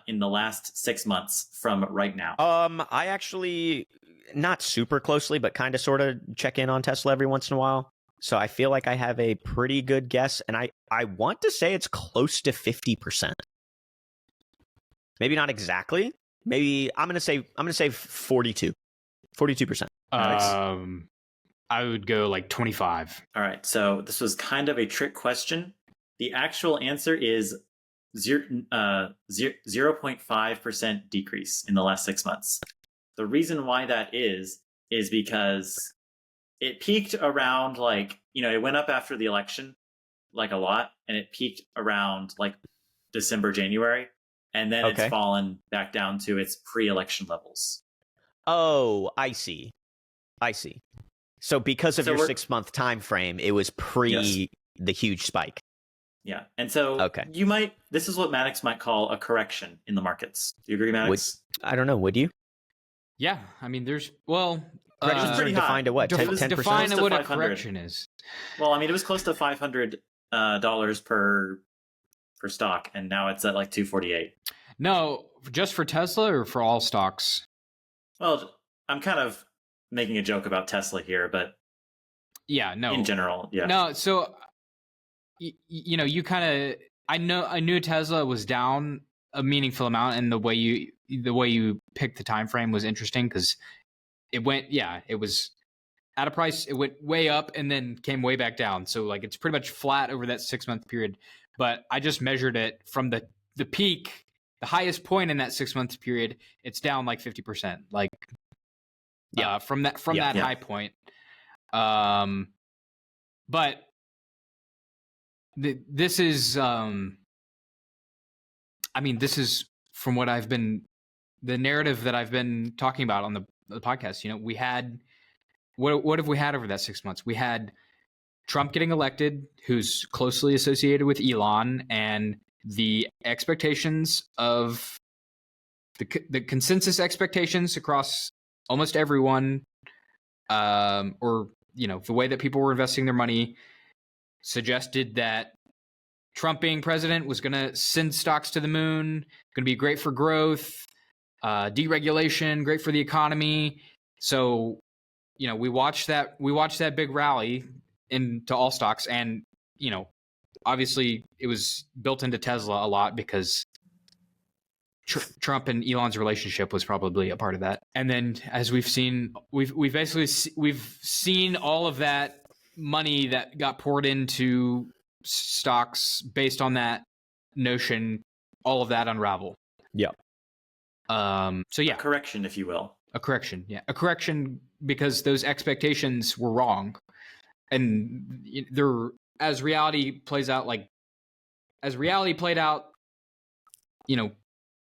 in the last 6 months from right now? I actually not super closely, but kind of sort of check in on Tesla every once in a while. So I feel like I have a pretty good guess, and I want to say it's close to 50%. Maybe not exactly. Maybe I'm gonna say 42%. I would go like 25. All right. So this was kind of a trick question. The actual answer is 0.5% decrease in the last 6 months. The reason why that is because it peaked around it went up after the election like a lot, and it peaked around like December, January, and then it's fallen back down to its pre-election levels. Oh, I see. So because of your 6 month time frame, it was pre the huge spike. Yeah. And so this is what Maddox might call a correction in the markets. Do you agree, Maddox? I don't know. Would you? Yeah. I mean, correction's pretty high. Defined to what? 10%? Define what a correction is. Well, I mean, it was close to $500 per stock, and now it's at like $248. No, just for Tesla or for all stocks? Well, I'm kind of making a joke about Tesla here, but yeah, no. In general, yeah. No, so you kind of I knew Tesla was down a meaningful amount, and the way you picked the time frame was interesting because it was at a price, it went way up and then came way back down. So like it's pretty much flat over that 6 month period. But I just measured it from the peak, the highest point in that 6 month period, it's down like 50%. Like from that high point. But this is this is from what the narrative that I've been talking about on the podcast. We had what have we had over that 6 months? We had Trump getting elected, who's closely associated with Elon, and the expectations of the consensus expectations across almost everyone, or the way that people were investing their money suggested that Trump being president was going to send stocks to the moon, going to be great for growth, deregulation, great for the economy. So, we watched that big rally into all stocks, and obviously it was built into Tesla a lot because Trump and Elon's relationship was probably a part of that. And then, as we've seen, we've seen all of that money that got poured into stocks based on that notion, all of that unravel. Yeah. So yeah, a correction, if you will. A correction, yeah, a correction because those expectations were wrong, and as reality played out,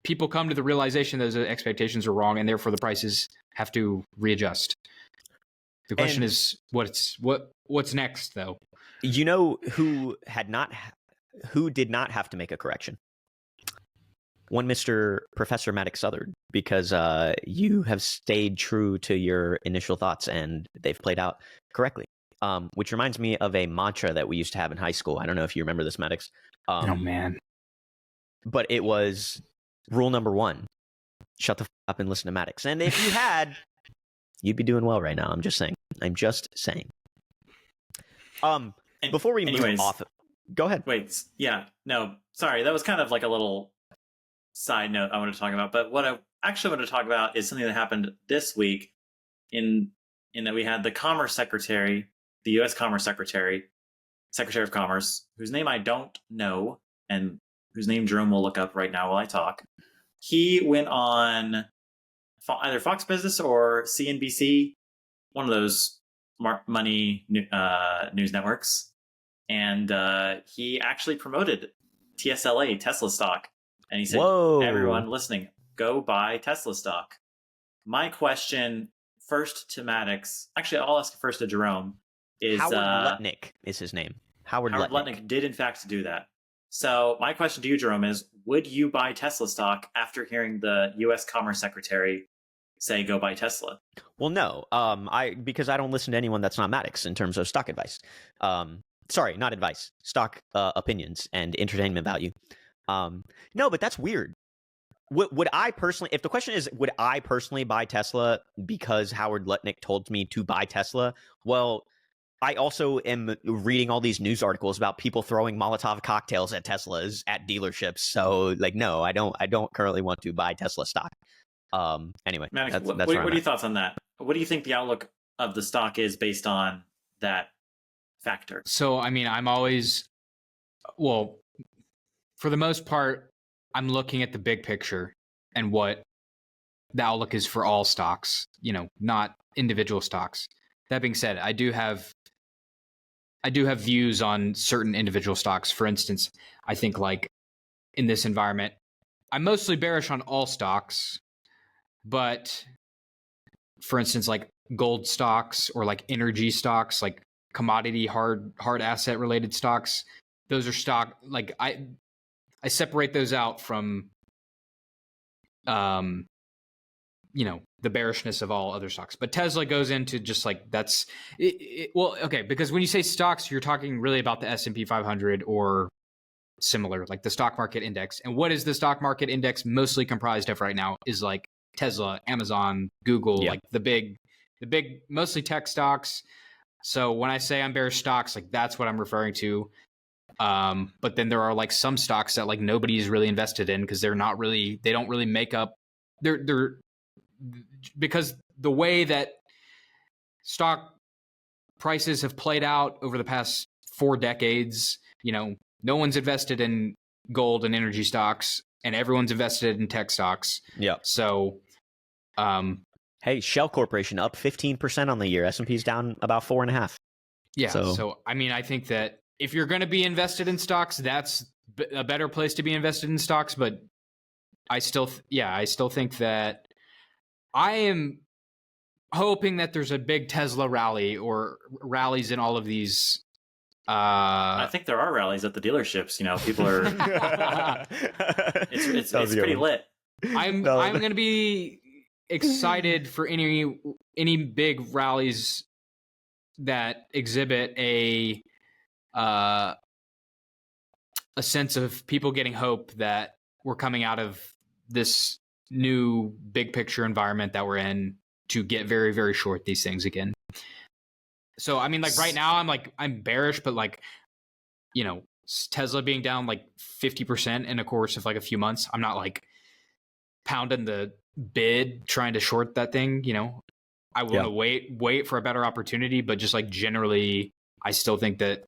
people come to the realization those expectations are wrong, and therefore the prices have to readjust. The question is, what's next, though? Who did not have to make a correction? One Mr. Professor Maddox Southard, because you have stayed true to your initial thoughts, and they've played out correctly. Which reminds me of a mantra that we used to have in high school. I don't know if you remember this, Maddox. Oh, man. But it was rule number 1, shut the f up and listen to Maddox. And if you had, you'd be doing well right now. I'm just saying. Before we move off, go ahead. Wait, yeah, no, sorry. That was kind of like a little side note I wanted to talk about. But what I actually wanted to talk about is something that happened this week in that we had the Commerce Secretary, the U.S. Commerce Secretary of Commerce, whose name I don't know, and whose name Jerome will look up right now while I talk. He went on either Fox Business or CNBC, one of those money news networks, and he actually promoted TSLA, Tesla stock, and he said, "Whoa, everyone listening, go buy Tesla stock." My question first to Maddox, actually I'll ask first to Jerome, is Howard Lutnick is his name. Howard Lutnick did in fact do that. So my question to you, Jerome, is: would you buy Tesla stock after hearing the U.S. Commerce Secretary say go buy Tesla? Well, no. Because I don't listen to anyone that's not Maddox in terms of stock advice. Sorry, not advice. Stock opinions and entertainment value. No, but that's weird. Would I personally, if the question is, would I personally buy Tesla because Howard Lutnick told me to buy Tesla? Well, I also am reading all these news articles about people throwing Molotov cocktails at Teslas at dealerships. So, like, no, I don't currently want to buy Tesla stock. Anyway, Maddox, what are your thoughts on that? What do you think the outlook of the stock is based on that factor? So, I mean, I'm always, well, for the most part, I'm looking at the big picture and what the outlook is for all stocks, not individual stocks. That being said, I do have views on certain individual stocks. For instance, I think like in this environment, I'm mostly bearish on all stocks, but for instance, like gold stocks or like energy stocks, like commodity hard asset related stocks, those are stock, like I separate those out from the bearishness of all other stocks. But Tesla goes into just like that's well, okay, because when you say stocks, you're talking really about the S&P 500 or similar, like the stock market index. And what is the stock market index mostly comprised of right now is like Tesla, Amazon, Google, like the big mostly tech stocks. So when I say I'm bearish stocks, like that's what I'm referring to. But then there are like some stocks that like nobody's really invested in because they don't really make up they're because the way that stock prices have played out over the past 4 decades, no one's invested in gold and energy stocks and everyone's invested in tech stocks. Yeah. So, hey, Shell Corporation up 15% on the year. S&P's down about 4.5%. Yeah. So I mean, I think that if you're going to be invested in stocks, that's a better place to be invested in stocks. But I still think that I am hoping that there's a big Tesla rally or rallies in all of these. I think there are rallies at the dealerships. People are. it's pretty lit. I'm going to be excited for any big rallies that exhibit a sense of people getting hope that we're coming out of this new big picture environment that we're in to get very, very short these things again. So, I mean, like right now I'm bearish, but like, Tesla being down like 50% in a course of like a few months, I'm not like pounding the bid trying to short that thing. I want to wait for a better opportunity, but just like generally, I still think that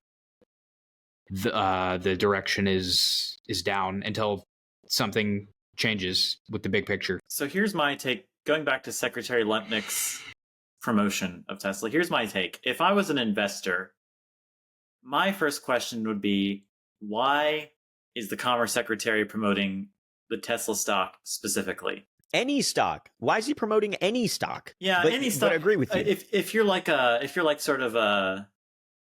the direction is down until something changes with the big picture. So here's my take. Going back to Secretary Lutnick's promotion of Tesla, here's my take. If I was an investor, my first question would be, why is the Commerce Secretary promoting the Tesla stock specifically? Any stock. Why is he promoting any stock? Yeah, any stock. But I agree with you. If you're like sort of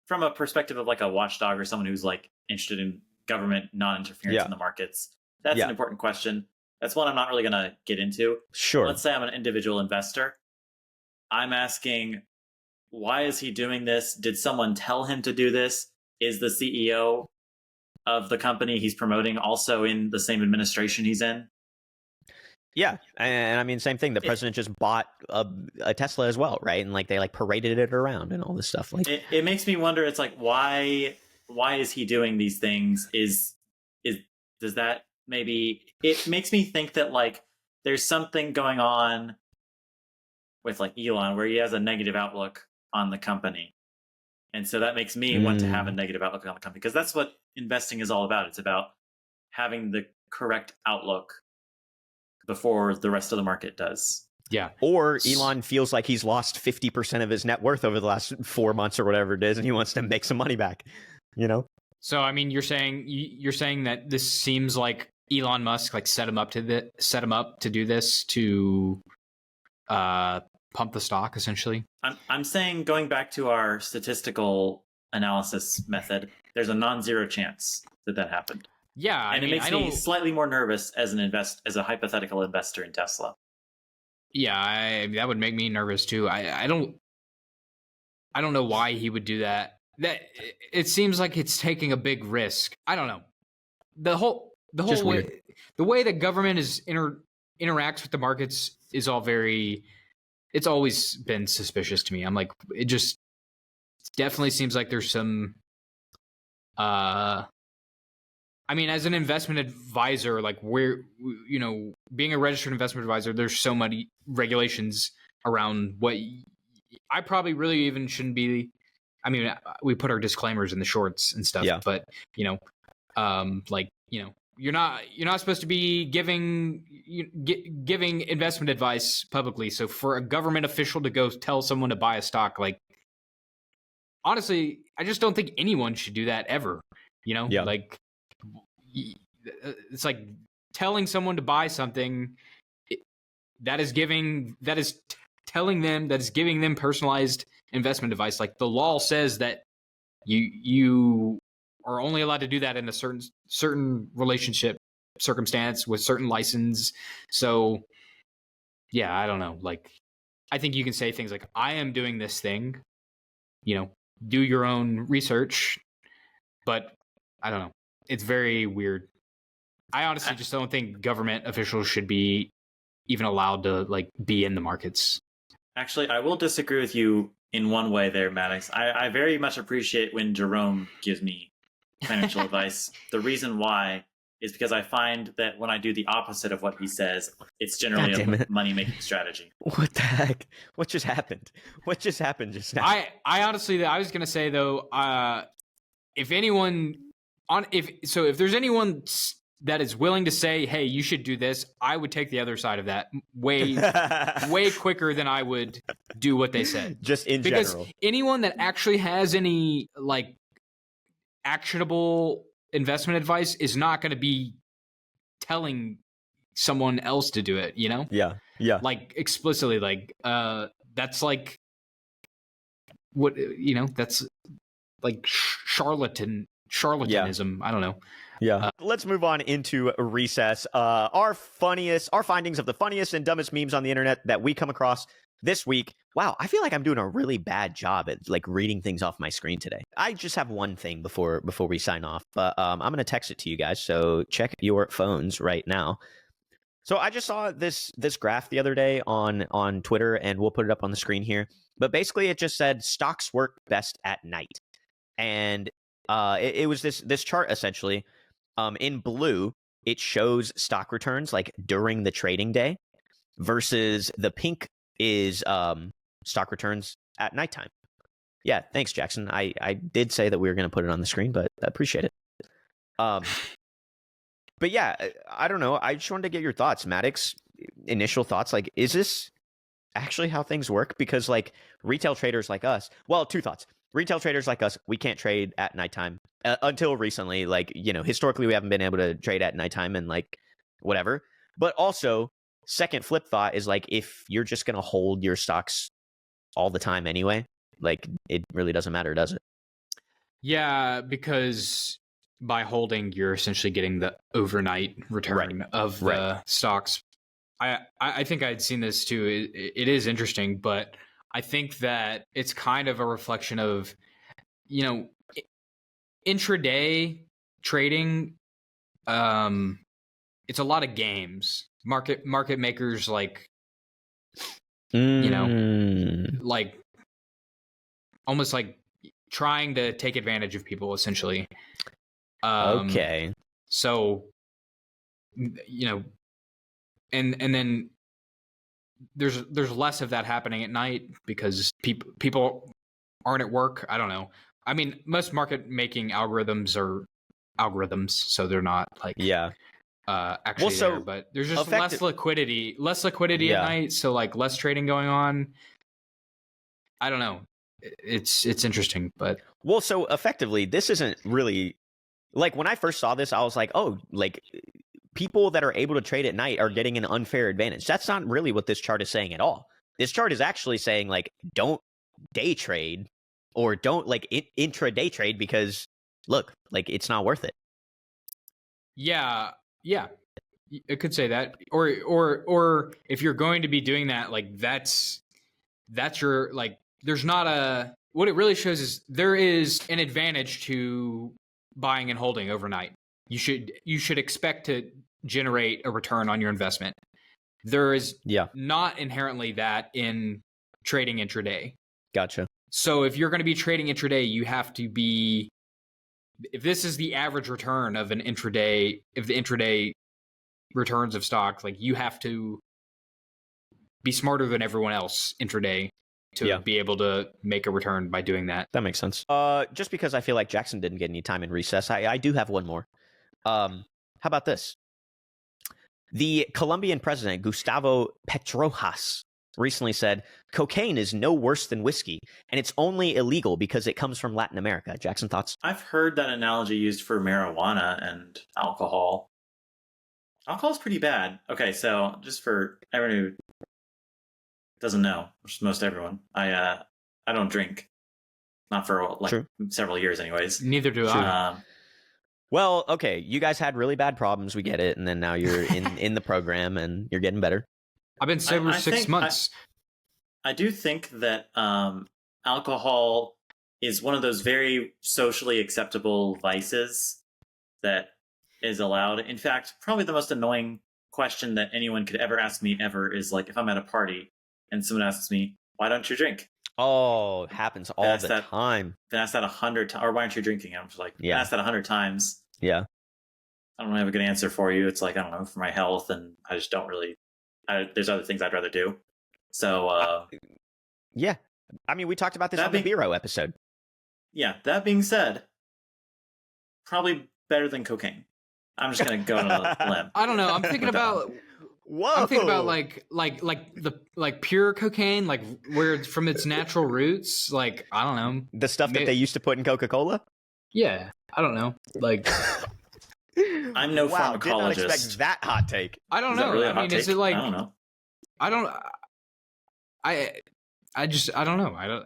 from a perspective of like a watchdog or someone who's like interested in government non-interference in the markets, that's an important question. That's one I'm not really going to get into. Sure. Let's say I'm an individual investor. I'm asking, why is he doing this? Did someone tell him to do this? Is the CEO of the company he's promoting also in the same administration he's in? Yeah, and I mean, same thing. The president just bought a Tesla as well, right? And like they like paraded it around and all this stuff. Like it makes me wonder. It's like why is he doing these things? Does that maybe it makes me think that like there's something going on with like Elon where he has a negative outlook on the company, and so that makes me want to have a negative outlook on the company because that's what investing is all about. It's about having the correct outlook before the rest of the market does. Yeah. Or Elon feels like he's lost 50% of his net worth over the last 4 months or whatever it is, and he wants to make some money back, So, I mean, you're saying that this seems like Elon Musk like set him up to do this to pump the stock essentially. I'm saying, going back to our statistical analysis method, there's a non-zero chance that happened. Yeah, and it makes me slightly more nervous as a hypothetical investor in Tesla. Yeah, that would make me nervous too. I don't know why he would do that. That it seems like it's taking a big risk. I don't know. The whole way the way the government interacts with the markets is all very. It's always been suspicious to me. I'm like, it just definitely seems like there's some. I mean, as an investment advisor, like being a registered investment advisor, there's so many regulations around what I probably really even shouldn't be. I mean, we put our disclaimers in the shorts and stuff, but you're not supposed to be giving investment advice publicly. So for a government official to go tell someone to buy a stock, like, honestly, I just don't think anyone should do that ever. Like, it's like telling someone to buy something that is giving them personalized investment advice. Like, the law says that you are only allowed to do that in a certain relationship circumstance with certain license. So yeah, I don't know. Like, I think you can say things like, I am doing this thing, do your own research, but I don't know. It's very weird. I honestly just don't think government officials should be even allowed to be in the markets. Actually, I will disagree with you in one way there, Maddox. I very much appreciate when Jerome gives me financial advice. The reason why is because I find that when I do the opposite of what he says, it's generally a money-making strategy. What the heck? What just happened? What just happened just now? I honestly, I was going to say, though, if there's anyone that is willing to say, hey, you should do this, I would take the other side of that way quicker than I would do what they said. Just in general. Because anyone that actually has any actionable investment advice is not going to be telling someone else to do it, Yeah. Like, explicitly, that's like what, that's like charlatanism. Yeah. I don't know. Yeah. Let's move on into recess. Our findings of the funniest and dumbest memes on the internet that we come across this week. Wow, I feel like I'm doing a really bad job at reading things off my screen today. I just have one thing before we sign off, but I'm going to text it to you guys, so check your phones right now. So I just saw this graph the other day on Twitter, and we'll put it up on the screen here. But basically, it just said stocks work best at night, and it was this chart essentially. In blue, it shows stock returns during the trading day, versus the pink is stock returns at nighttime. Yeah, thanks, Jackson. I did say that we were going to put it on the screen, but I appreciate it. But yeah, I don't know. I just wanted to get your thoughts, Maddox. Initial thoughts. Is this actually how things work? Because retail traders like us, well, two thoughts. Retail traders like us, we can't trade at nighttime until recently. Historically, we haven't been able to trade at nighttime and whatever. But also, second flip thought is if you're just going to hold your stocks all the time anyway, it really doesn't matter, does it? Yeah, because by holding, you're essentially getting the overnight return of the stocks. I think I'd seen this too. It is interesting, but I think that it's kind of a reflection of, intraday trading. It's a lot of games. Market makers almost trying to take advantage of people, essentially. Okay. So, and then there's less of that happening at night because people aren't at work. I don't know. I mean, most market making algorithms are algorithms, so they're not actually there. But there's just less liquidity at night, so less trading going on. I don't know. It's interesting, but so effectively, this isn't really when I first saw this, I was like, oh, people that are able to trade at night are getting an unfair advantage. That's not really what this chart is saying at all. This chart is actually saying don't day trade or don't like intraday trade because look, like it's not worth it. Yeah, it could say that, or if you're going to be doing that, like that's your like. There's not a. What it really shows is there is an advantage to buying and holding overnight. You should expect to generate a return on your investment. There is not inherently that in trading intraday. Gotcha. So if you're going to be trading intraday, you have to be. If this is the average return of an intraday, if the intraday returns of stock, like you have to be smarter than everyone else intraday to be able to make a return by doing that. That makes sense. Just because I feel like Jackson didn't get any time in recess, I do have one more. How about this? The Colombian president, Gustavo Petrojas, recently said, cocaine is no worse than whiskey, and it's only illegal because it comes from Latin America. Jackson, thoughts? I've heard that analogy used for marijuana and alcohol. Alcohol's pretty bad. Okay, so just for everyone who doesn't know, which is most everyone, I don't drink. Not for like several years anyways. Neither do I. Well, okay, you guys had really bad problems, we get it, and then now you're in the program and you're getting better. I've been sober 6 months. I do think that alcohol is one of those very socially acceptable vices that is allowed. In fact, probably the most annoying question that anyone could ever ask me ever is like, if I'm at a party and someone asks me, why don't you drink? Oh, it happens all the time. Been asked that 100 times, or why aren't you drinking? I'm just like, been asked that 100 times. Yeah. I don't have a good answer for you. It's like, I don't know, for my health, and I just don't really, there's other things I'd rather do. So, yeah. I mean, we talked about this on the Bureau episode. Yeah. That being said, probably better than cocaine. I'm just going to go on a limb. I don't know. I'm thinking about... Whoa! I'm thinking about like pure cocaine, like where it's from its natural roots. Like, I don't know, the stuff that they used to put in Coca-Cola. Yeah, I don't know. Like, I'm no pharmacologist. Did not expect that hot take. I don't know. Really I mean, is it like? I don't know. I don't. I don't know.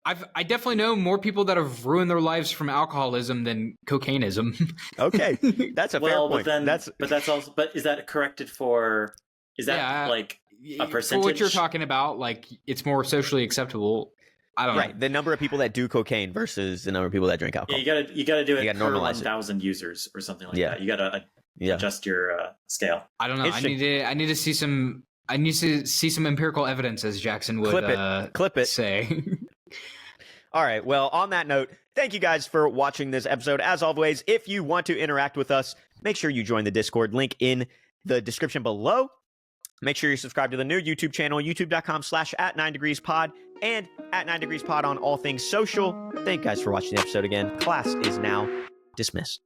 I definitely know more people that have ruined their lives from alcoholism than cocaineism. Okay, that's a fair point. But is that corrected for? Is that like a percentage? For what you're talking about, like it's more socially acceptable. I don't know. Right, the number of people that do cocaine versus the number of people that drink alcohol. Yeah, you gotta do it per 1,000 users or something like that. You gotta adjust your scale. I don't know. I need to see some. I need to see some empirical evidence, as Jackson would clip it. Say. All right. Well, on that note, thank you guys for watching this episode. As always, if you want to interact with us, make sure you join the Discord. Link in the description below. Make sure you subscribe to the new YouTube channel, youtube.com/@9degreespod and @9degreespod on all things social. Thank you guys for watching the episode again. Class is now dismissed.